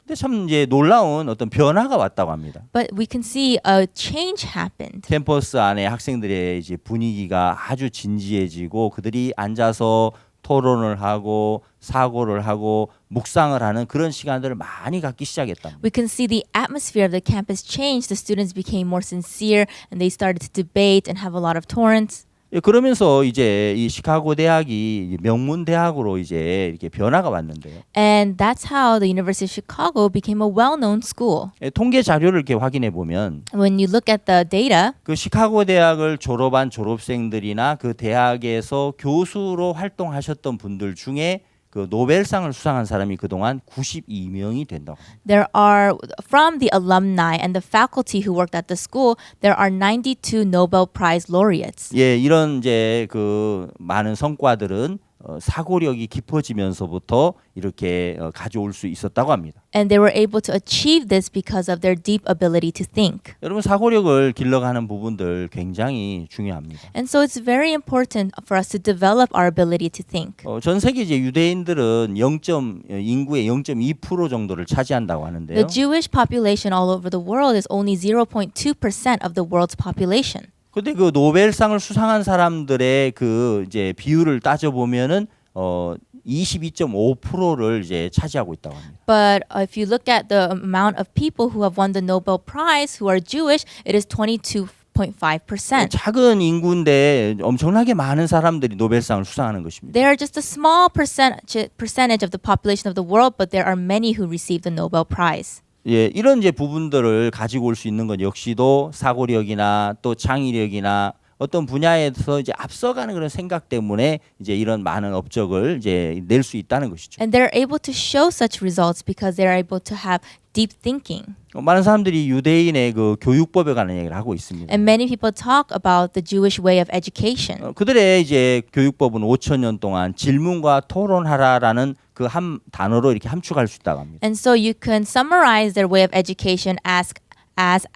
근데 참 이제 놀라운 어떤 변화가 왔다고 합니다. But we can see a change happened. 캠퍼스 안에 학생들의 이제 분위기가 아주 진지해지고 그들이 앉아서 토론을 하고 사고를 하고 묵상을 하는 그런 시간들을 많이 갖기 시작했답니다. We can see the atmosphere of the campus change. The students became more sincere and they started to debate and have a lot of torrents. 예, 그러면서 이제 이 시카고 대학이 명문 대학으로 이제 이렇게 변화가 왔는데요. And that's how the University of Chicago became a well-known school. 예, 통계 자료를 이렇게 확인해 보면 When you look at the data, 그 시카고 대학을 졸업한 졸업생들이나 그 대학에서 교수로 활동하셨던 분들 중에 그 노벨상을 수상한 사람이 그동안 92명이 된다고. there are, from the alumni and the faculty who worked at the school, there are 92 Nobel Prize laureates. 예, 이런 이제 그 많은 성과들은 사고력이 깊어지면서부터 이렇게 가져올 수 있었다고 합니다. And they were able to achieve this because of their deep ability to think. 여러분 사고력을 길러가는 부분들 굉장히 중요합니다. And so it's very important for us to develop our ability to think. 전 세계 이제 유대인들은 인구의 0.2% 정도를 차지한다고 하는데요. The Jewish population all over the world is only 0.2% of the world's population. 근데 그 노벨상을 수상한 사람들의 그 이제 비율을 따져 보면은 22.5%를 이제 차지하고 있다고 합니다. But if you look at the amount of people who have won the Nobel Prize who are Jewish, it is 22.5%. 작은 인구인데 엄청나게 많은 사람들이 노벨상을 수상하는 것입니다. They are just a small percentage of the population of the world, but there are many who receive the Nobel Prize. 예, 이런 이제 부분들을 가지고 올 수 있는 것 역시도 사고력이나 또 창의력이나 어떤 분야에서 이제 앞서가는 그런 생각 때문에 이제 이런 많은 업적을 이제 낼 수 있다는 것이죠. And they're able to show such results because they're able to have deep thinking. 많은 사람들이 유대인의 그 교육법에 관한 얘기를 하고 있습니다. And many people talk about the Jewish way of education. 그들의 이제 교육법은 5,000년 동안 질문과 토론하라라는 그 한 단어로 이렇게 함축할 수 있다고 합니다. And so you can summarize their way of education as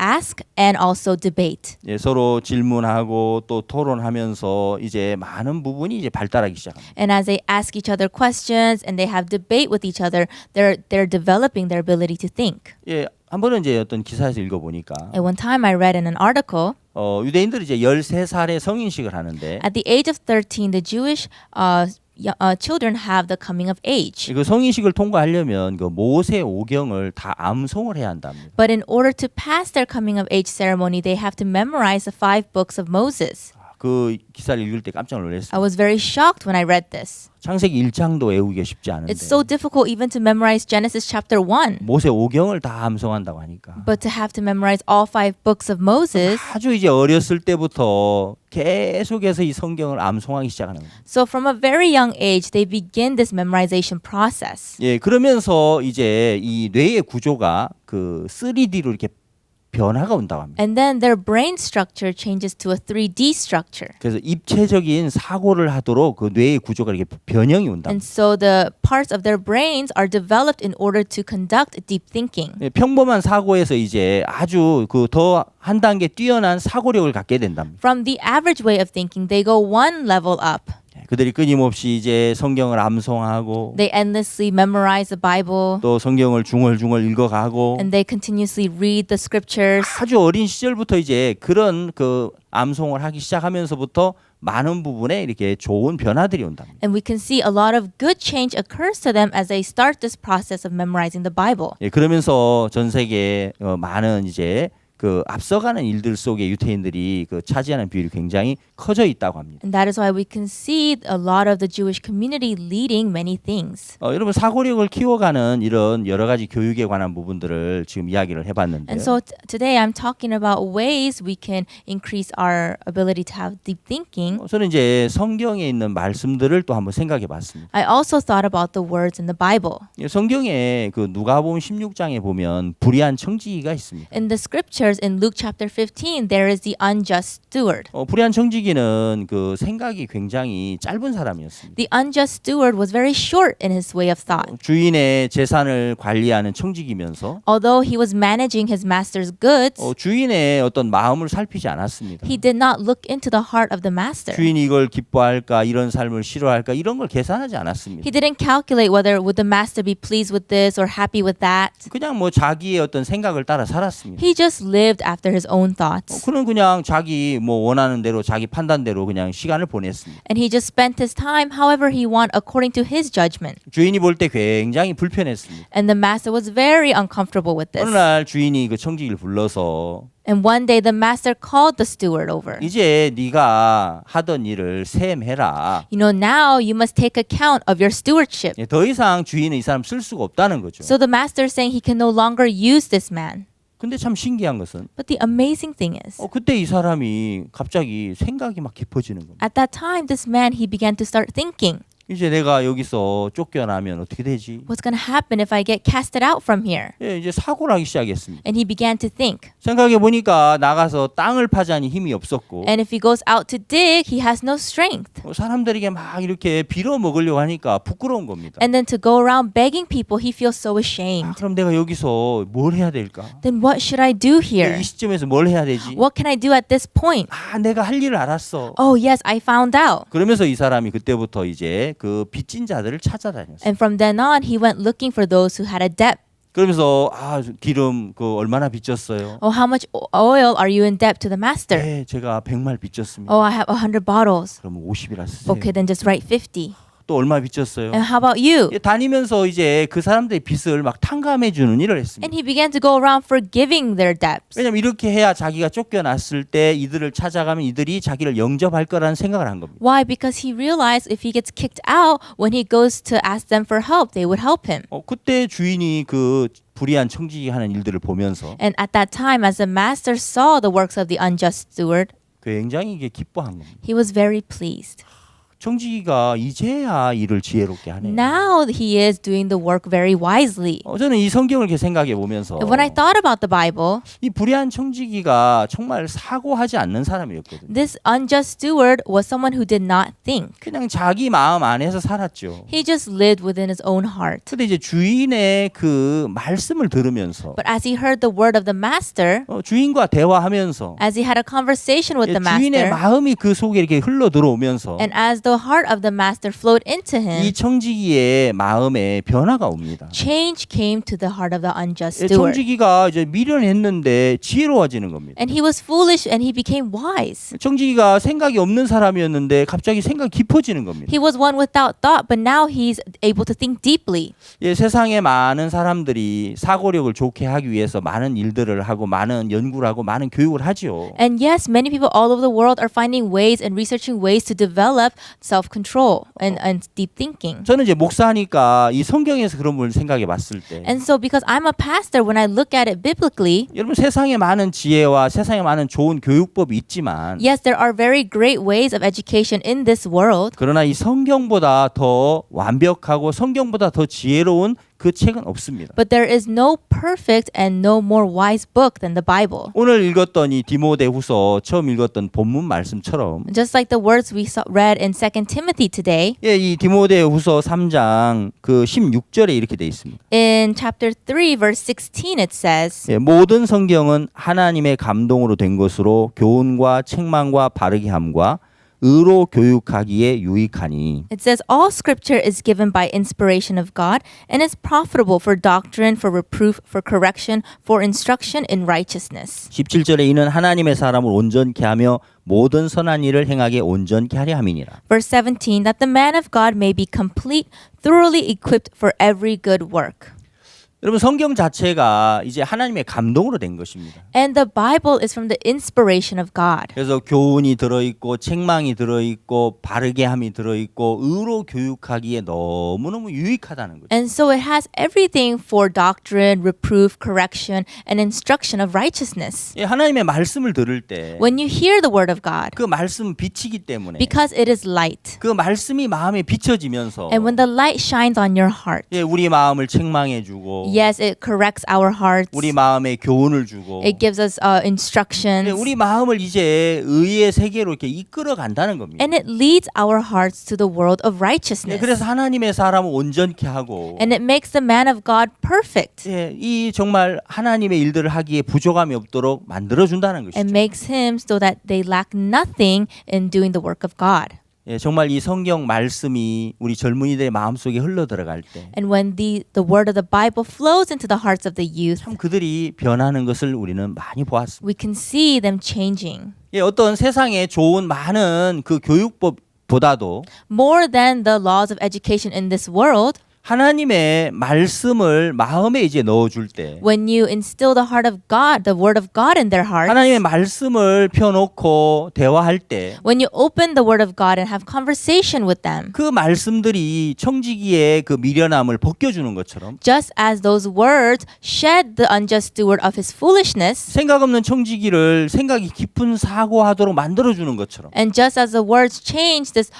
ask and also debate. 예, 서로 질문하고 또 토론하면서 이제 많은 부분이 이제 발달하기 시작합니다. And as they ask each other questions and they have debate with each other, they're developing their ability to think. 예, 한 번은 이제 어떤 기사에서 읽어보니까 At one time I read in an article, 유대인들이 이제 13살에 성인식을 하는데 at the age of 13, the Jewish children have the coming of age. 그 성인식을 통과하려면 그 모세 오경을 다 암송을 해야 한답니다. But in order to pass their coming of age ceremony, they have to memorize the 5 books of Moses. 그 기사를 읽을 때 깜짝 놀랐어요. I was very shocked when I read this. 창세기 1장도 외우기가 쉽지 않은데 It's so difficult even to memorize Genesis chapter 1. 모세 오경을 다 암송한다고 하니까 But to have to memorize all 5 books of Moses. 아주 이제 어렸을 때부터 계속해서 이 성경을 암송하기 시작하는 거예요. So from a very young age, they begin this memorization process. 예, 그러면서 이제 이 뇌의 구조가 그 3D로 이렇게 변화가 온다고 합니다. And then their brain structure changes to a 3D structure. 그래서 입체적인 사고를 하도록 그 뇌의 구조가 이렇게 변형이 온다. And so the parts of their brains are developed in order to conduct deep thinking. 예, 평범한 사고에서 이제 아주 그 더 한 단계 뛰어난 사고력을 갖게 된답니다. From the average way of thinking, they go one level up. 그들이 끊임없이 이제 성경을 암송하고 They endlessly memorize the Bible. 또 성경을 중얼중얼 읽어가고 And they continuously read the scriptures. 아주 어린 시절부터 이제 그런 그 암송을 하기 시작하면서부터 많은 부분에 이렇게 좋은 변화들이 온답니다. And we can see a lot of good change occurs to them as they start this process of memorizing the Bible. 예, 그러면서 전 세계 많은 이제 그 앞서가는 일들 속에 유태인들이 그 차지하는 비율이 굉장히 커져 있다고 합니다. And that is why we can see a lot of the Jewish community leading many things. 여러분 사고력을 키워가는 이런 여러 가지 교육에 관한 부분들을 지금 이야기를 해봤는데요. And so today I'm talking about ways we can increase our ability to have deep thinking. 저는 이제 성경에 있는 말씀들을 또 한번 생각해봤습니다. I also thought about the words in the Bible. 성경에 그 누가복음 16장에 보면 불의한 청지기가 있습니다. In the scriptures, masters in Luke chapter 15, there is the unjust steward. 불의한 청지기는 그 생각이 굉장히 짧은 사람이었습니다. The unjust steward was very short in his way of thought. 주인의 재산을 관리하는 청지기면서 Although he was managing his master's goods, 주인의 어떤 마음을 살피지 않았습니다. he did not look into the heart of the master. 주인이 이걸 기뻐할까, 이런 삶을 싫어할까, 이런 걸 계산하지 않았습니다. He didn't calculate whether would the master be pleased with this or happy with that. 그냥 뭐 자기의 어떤 생각을 따라 살았습니다. He just lived after his own thoughts. 그는 그냥 자기 뭐 원하는 대로 자기 판단대로 그냥 시간을 보냈습니다. And he just spent his time however he want according to his judgment. 주인이 볼 때 굉장히 불편했습니다. And the master was very uncomfortable with 어느 this. 날 주인이 그 청지기를 불러서 And one day the master called the steward over. 이제 네가 하던 일을 셈해라. You know, now you must take account of your stewardship. 더 이상 주인은 이 사람 쓸 수가 없다는 거죠. So the master is saying he can no longer use this man. 근데 참 신기한 것은 But the amazing thing is, 그때 이 사람이 갑자기 생각이 막 깊어지는 겁니다. at that time, this man, he began to start thinking, 이제 내가 여기서 쫓겨나면 어떻게 되지? what's going to happen if I get casted out from here? 이제 사고를 하기 시작했습니다. And he began to think. 생각해 보니까 나가서 땅을 파자니 힘이 없었고 And if he goes out to dig, he has no strength. 사람들에게 막 이렇게 빌어 먹으려고 하니까 부끄러운 겁니다. And then to go around begging people, he feels so ashamed. 그럼 내가 여기서 뭘 해야 될까? Then what should I do here? 이 시점에서 뭘 해야 되지? What can I do at this point? 내가 할 일을 알았어. Oh, yes, I found out. 그러면서 이 사람이 그때부터 이제 그 빚진 자들을 찾아다녔어요. And from then on, he went looking for those who had a debt. 그러면서 기름 그 얼마나 빚졌어요? Oh, how much oil are you in debt to the master? 네, 제가 100말 빚졌습니다. Oh, I have 100 bottles. 그러면 50이라 쓰세요. Okay, then just write 50. 또 얼마 빚졌어요? And how about you? 다니면서 이제 그 사람들의 빚을 막 탕감해 주는 일을 했습니다. And he began to go around forgiving their debts. 왜냐면 이렇게 해야 자기가 쫓겨났을 때 이들을 찾아가면 이들이 자기를 영접할 거라는 생각을 한 겁니다. Why? Because he realized if he gets kicked out, when he goes to ask them for help, they would help him. 그때 주인이 그 불의한 청지기 하는 일들을 보면서 And at that time, as the master saw the works of the unjust steward, 굉장히 이게 기뻐한 겁니다. he was very pleased. 청지기가 이제야 일을 지혜롭게 하네요. Now he is doing the work very wisely. 저는 이 성경을 이렇게 생각해 보면서 And when I thought about the Bible, 이 불의한 청지기가 정말 사고하지 않는 사람이었거든요. this unjust steward was someone who did not think. 그냥 자기 마음 안에서 살았죠. He just lived within his own heart. 근데 이제 주인의 그 말씀을 들으면서 But as he heard the word of the master, 주인과 대화하면서 as he had a conversation with the 주인의 master, 마음이 그 속에 이렇게 흘러 들어오면서 and as the heart of the master flowed into 이 him, 청지기의 마음에 변화가 옵니다. change came to the heart of the unjust steward. 청지기가 이제 미련했는데 지혜로워지는 겁니다. And he was foolish and he became wise. 청지기가 생각이 없는 사람이었는데 갑자기 생각이 깊어지는 겁니다. He was one without thought, but now he's able to think deeply. 세상에 많은 사람들이 사고력을 좋게 하기 위해서 많은 일들을 하고 많은 연구를 하고 많은 교육을 하죠. And yes, many people all over the world are finding ways and researching ways to develop self-control and deep thinking. 저는 이제 목사니까 이 성경에서 그런 걸 생각해 봤을 때 And so because I'm a pastor, when I look at it biblically, 여러분 세상에 많은 지혜와 세상에 많은 좋은 교육법이 있지만 yes, there are very great ways of education in this world. 그러나 이 성경보다 더 완벽하고 성경보다 더 지혜로운 그 책은 없습니다. But there is no perfect and no more wise book than the Bible. 오늘 읽었던 이 디모데후서 처음 읽었던 본문 말씀처럼 Just like the words we read in 2 Timothy today, 이 디모데후서 3장 그 16절에 이렇게 돼 있습니다. in chapter 3, verse 16, it says, 모든 성경은 하나님의 감동으로 된 것으로 교훈과 책망과 바르게 함과 의로 교육하기에 유익하니 it says, all scripture is given by inspiration of God and is profitable for doctrine, for reproof, for correction, for instruction in righteousness. 17절에 이는 하나님의 사람을 온전케 하며 모든 선한 일을 행하게 온전케 하려 함이니라. Verse 17, that the man of God may be complete, thoroughly equipped for every good work. 여러분 성경 자체가 이제 하나님의 감동으로 된 것입니다. And the Bible is from the inspiration of God. 그래서 교훈이 들어있고 책망이 들어있고 바르게 함이 들어있고 의로 교육하기에 너무너무 유익하다는 거죠. And so it has everything for doctrine, reproof, correction, and instruction of righteousness. 하나님의 말씀을 들을 때 When you hear the word of God, 그 말씀은 빛이기 때문에 because it is light, 그 말씀이 마음에 비춰지면서 and when the light shines on your heart, 우리 마음을 책망해주고 Yes, it corrects our hearts. 우리 마음에 교훈을 주고 It gives us instructions. 우리 마음을 이제 의의 세계로 이렇게 이끌어 간다는 겁니다. And it leads our hearts to the world of righteousness. 그래서 하나님의 사람을 온전케 하고 And it makes the man of God perfect. 이 정말 하나님의 일들을 하기에 부족함이 없도록 만들어 준다는 것이죠. And makes him so that they lack nothing in doing the work of God. 정말 이 성경 말씀이 우리 젊은이들의 마음속에 흘러 들어갈 때 And when the word of the Bible flows into the hearts of the youth, 참 그들이 변하는 것을 우리는 많이 보았습니다. we can see them changing. 어떤 세상에 좋은 많은 그 교육법보다도 More than the laws of education in this world, 하나님의 말씀을 마음에 이제 넣어줄 때 when you instill the heart of God, the word of God in their hearts, 하나님의 말씀을 펴놓고 대화할 때 when you open the word of God and have conversation with them, 그 말씀들이 청지기의 그 미련함을 벗겨주는 것처럼 just as those words shed the unjust steward of his foolishness, 생각 없는 청지기를 생각이 깊은 사고하도록 만들어주는 것처럼 and just as the words change this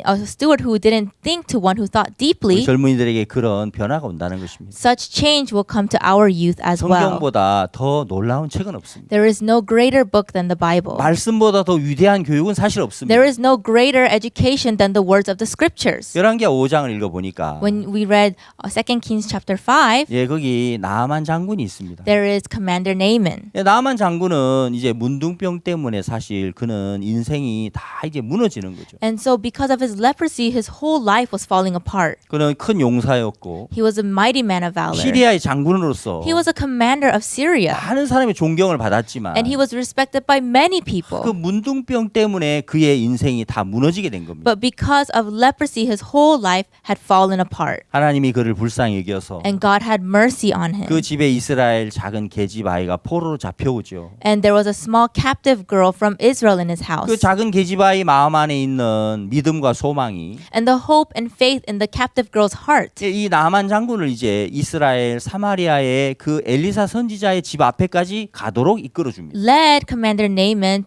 a steward who didn't think to one who thought 우리 deeply, 젊은이들에게 그런 변화가 온다는 것입니다. such change will come to our youth as well. 성경보다 더 놀라운 책은 없습니다. There is no greater book than the Bible. 말씀보다 더 위대한 교육은 사실 없습니다. There is no greater education than the words of the scriptures. 열왕기하 5장을 읽어보니까 When we read 2 Kings chapter 5, 거기 나아만 장군이 있습니다. there is Commander Naaman. 나아만 장군은 이제 문둥병 때문에 사실 그는 인생이 다 이제 무너지는 거죠. And so because of his leprosy, his whole life was falling apart. 그는 큰 용사였고 He was a mighty man of valor. 시리아의 장군으로서 He was a commander of Syria. 많은 사람의 존경을 받았지만 And he was respected by many people. 그 문둥병 때문에 그의 인생이 다 무너지게 된 겁니다. But because of leprosy, his whole life had fallen apart. 하나님이 그를 불쌍히 여겨서 And God had mercy on him. 그 집에 이스라엘 작은 계집 아이가 포로로 잡혀오죠. And there was a small captive girl from Israel in his house. 그 작은 계집 아이 마음 안에 있는 믿음과 소망이 And the hope and faith in the captive girl's heart 이 나만 장군을 이제 이스라엘 사마리아의 그 엘리사 선지자의 집 앞에까지 가도록 이끌어 줍니다. led Commander Naaman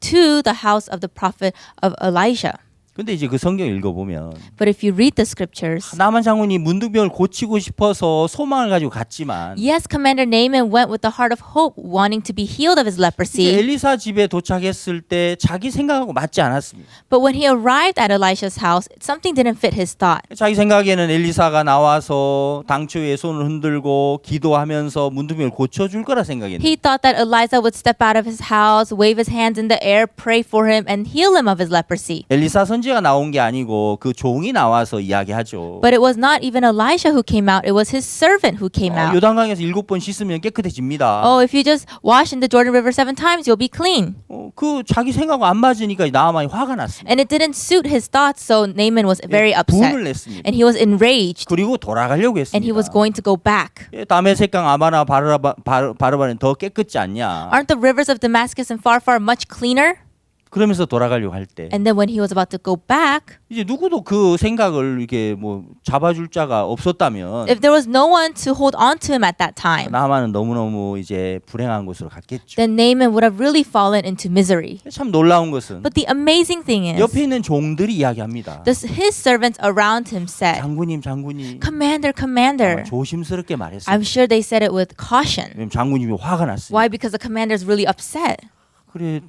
to the house of the prophet of Elijah. 근데 이제 그 성경 읽어보면 But if you read the scriptures, 나만 장군이 문둥병을 고치고 싶어서 소망을 가지고 갔지만 yes, Commander Naaman went with the heart of hope, wanting to be healed of his 이제 leprosy. 엘리사 집에 도착했을 때 자기 생각하고 맞지 않았습니다. But when he arrived at Elisha's house, something didn't fit his thought. 자기 생각에는 엘리사가 나와서 당초에 손을 흔들고 기도하면서 문둥병을 고쳐줄 거라 생각했는데 He thought that Elijah would step out of his house, wave his hands in the air, pray for him, and heal him of his leprosy. 엘리사 선지자가 나온 게 아니고 그 종이 나와서 이야기하죠. But it was not even Elisha who came out, it was his servant who came out. 요단강에서 7번 씻으면 깨끗해집니다. Oh, if you just wash in the Jordan River 7 times, you'll be clean. 그 자기 생각과 안 맞으니까 나아만이 화가 났습니다. And it didn't suit his thoughts, so Naaman was very upset. 분을 냈습니다. And he was enraged. 그리고 돌아가려고 And he was 했습니다. going to go back. 다메섹강 아바나 바르바는 더 깨끗지 않냐? Aren't the rivers of Damascus and Pharpar much cleaner? 그러면서 돌아가려고 할 때 And then when he was about to go back, 이제 누구도 그 생각을 이렇게 뭐 잡아줄 자가 없었다면 if there was no one to hold on to him at that time, 나아만은 너무너무 이제 불행한 곳으로 갔겠죠. then Naaman would have really fallen into misery. 참 놀라운 것은 But the amazing thing is, 옆에 있는 종들이 이야기합니다. his servants around him said, 장군님, Commander, Commander. 조심스럽게 말했어요. I'm sure they said it with caution. 왜냐면 장군님이 화가 났어요. Why? Because the commander is really upset. 그래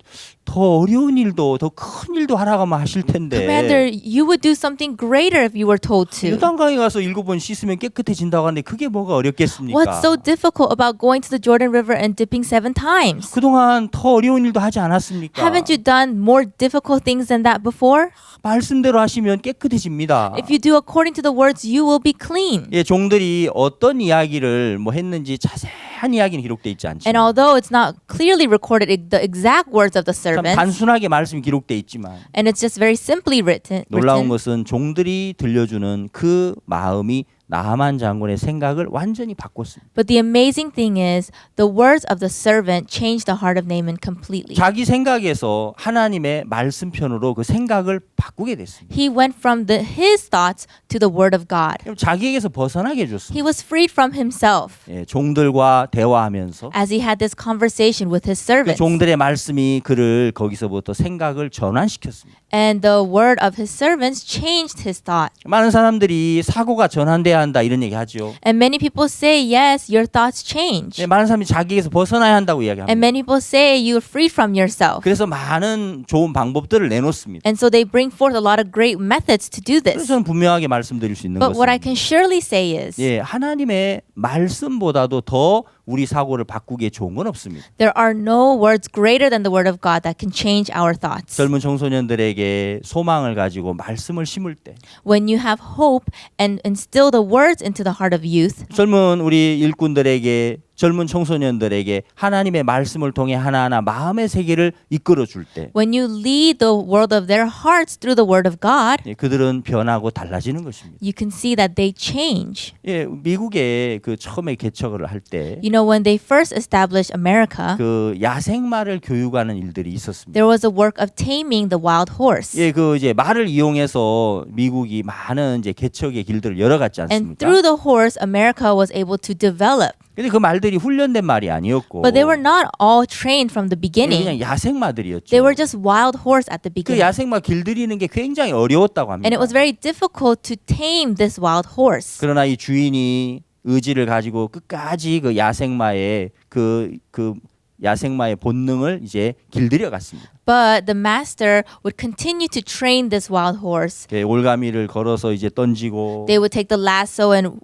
더 어려운 일도 더 큰 일도 하라고 하실 텐데. Commander, you would do something greater if you were told to. 요단강에 가서 7번 씻으면 깨끗해진다고 하는데 그게 뭐가 어렵겠습니까? What's so difficult about going to the Jordan River and dipping 7 times? 그동안 더 어려운 일도 하지 않았습니까? Haven't you done more difficult things than that before? 말씀대로 하시면 깨끗해집니다. If you do according to the words, you will be clean. 종들이 어떤 이야기를 뭐 했는지 자세한 이야기는 기록돼 있지 And 않지만 although it's not clearly recorded the exact words of the 참 servants, 단순하게 말씀이 기록돼 있지만 and it's just very simply written, 놀라운 것은 종들이 들려주는 그 마음이 나하만 장군의 생각을 완전히 바꿨습니다. but the amazing thing is the words of the servant changed the heart of Naaman completely. 자기 생각에서 하나님의 말씀편으로 그 생각을 바꾸게 됐습니다. He went from his thoughts to the word of God. 자기에게서 벗어나게 해줬습니다. He was freed from himself 종들과 대화하면서 as he had this conversation with his servants. 종들의 말씀이 그를 거기서부터 생각을 전환시켰습니다. And the word of his servants changed his thought. 많은 사람들이 사고가 전환돼야 바뀌어야 한다 이런 얘기 하죠. And many people say, yes, your thoughts change. 네, 많은 사람이 자기에서 벗어나야 한다고 And 이야기합니다. many people say you're free from yourself. 그래서 많은 좋은 방법들을 내놓습니다. And so they bring forth a lot of great methods to do 그래서 this. 저는 분명하게 말씀드릴 수 있는 But what I 것은 can surely say is 예, 하나님의 말씀보다도 더 우리 사고를 바꾸기에 좋은 건 없습니다. there are no words greater than the word of God that can change our thoughts. 젊은 청소년들에게 소망을 가지고 말씀을 심을 때 When you have hope and instill the words into the heart of youth, 젊은 우리 일꾼들에게 젊은 청소년들에게 하나님의 말씀을 통해 하나하나 마음의 세계를 이끌어 줄 때 when you lead the world of their hearts through the word of God, 예, 그들은 변하고 달라지는 것입니다. you can see that they change. 예, 미국에 그 처음에 개척을 할 때 You know, when they first established America, 그 야생마를 교육하는 일들이 있었습니다. there was a work of taming the wild horse. 예, 그 이제 말을 이용해서 미국이 많은 이제 개척의 길들을 열어갔지 And 않습니까? through the horse, America was able to develop. 근데 그 말들이 훈련된 말이 아니었고 But they were not all trained from the 그냥 beginning. 야생마들이었죠. They were just wild horse at the 그 beginning. 야생마 길들이는 게 굉장히 어려웠다고 합니다. And it was very difficult to tame this wild horse. 그러나 이 주인이 의지를 가지고 끝까지 그 야생마의 그 야생마의 본능을 이제 길들여 갔습니다. But the master would continue to train this wild horse. 올가미를 걸어서 이제 던지고 They would take the lasso and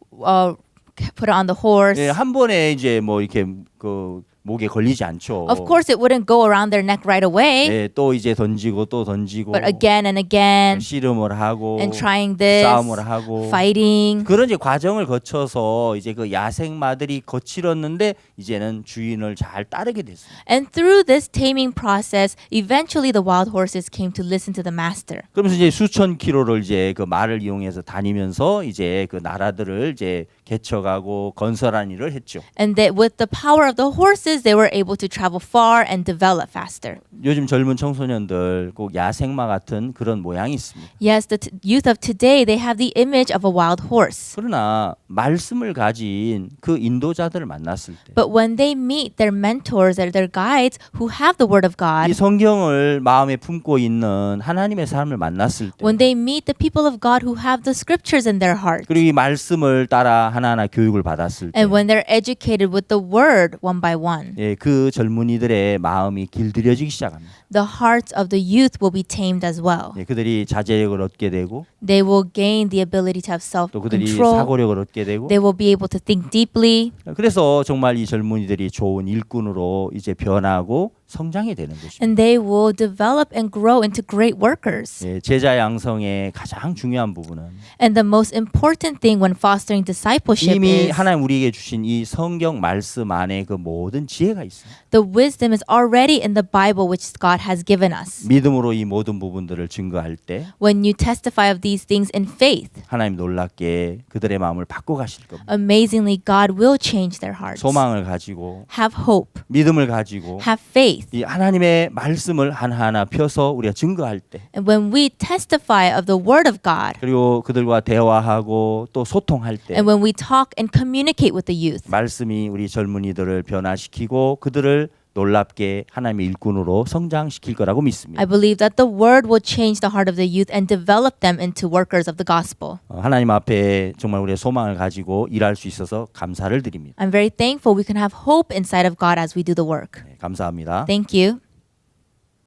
put it on the horse. 예, 한 번에 이제 뭐 이렇게 그 목에 걸리지 않죠. Of course, it wouldn't go around their neck right away, 예, 또 이제 던지고 또 던지고 but again and again, 씨름을 하고 and trying this, 싸움을 하고 fighting. 그런 이제 과정을 거쳐서 이제 그 야생마들이 거칠었는데 이제는 주인을 잘 따르게 됐습니다. And through this taming process, eventually the wild horses came to listen to the master. 그러면서 이제 수천 킬로를 이제 그 말을 이용해서 다니면서 이제 그 나라들을 이제 개척하고 건설한 일을 했죠. And that with the power of the horses, they were able to travel far and develop faster. 요즘 젊은 청소년들 꼭 야생마 같은 그런 모양이 있습니다. Yes, the youth of today, they have the image of a wild horse. 그러나 말씀을 가진 그 인도자들을 만났을 때 But when they meet their mentors or their guides who have the word of 이 God, 성경을 마음에 품고 있는 하나님의 사람을 만났을 때 when they meet the people of God who have the scriptures in their heart, 그리고 이 말씀을 따라 하나하나 교육을 받았을 때 and when they're educated with the word one by one, 예, 그 젊은이들의 마음이 길들여지기 시작합니다. the hearts of the youth will be tamed as well. 예, 그들이 자제력을 얻게 되고 They will gain the ability to have 또 그들이 self-control. 사고력을 얻게 되고 They will be able to think deeply. 그래서 정말 이 젊은이들이 좋은 일꾼으로 이제 변하고 성장이 되는 것입니다. And they will develop and grow into great workers. 예, 제자 양성의 가장 중요한 부분은 And the most important thing when fostering discipleship 이미 is 하나님 우리에게 주신 이 성경 말씀 안에 그 모든 지혜가 있어요. the wisdom is already in the Bible which God has given us. 믿음으로 이 모든 부분들을 증거할 때 When you testify of these things in faith, 하나님 놀랍게 그들의 마음을 바꿔 가실 겁니다. amazingly God will change their hearts. 소망을 가지고 Have hope, 믿음을 가지고 have faith. 이 하나님의 말씀을 하나하나 펴서 우리가 증거할 때 And when we testify of the word of God, 그리고 그들과 대화하고 또 소통할 때 and when we talk and communicate with the youth, 말씀이 우리 젊은이들을 변화시키고 그들을 놀랍게 하나님의 일꾼으로 성장시킬 거라고 믿습니다. I believe that the word will change the heart of the youth and develop them into workers of the gospel. 하나님 앞에 정말 우리의 소망을 가지고 일할 수 있어서 감사를 드립니다. I'm very thankful we can have hope inside of God as we do the work. 네, 감사합니다. Thank you.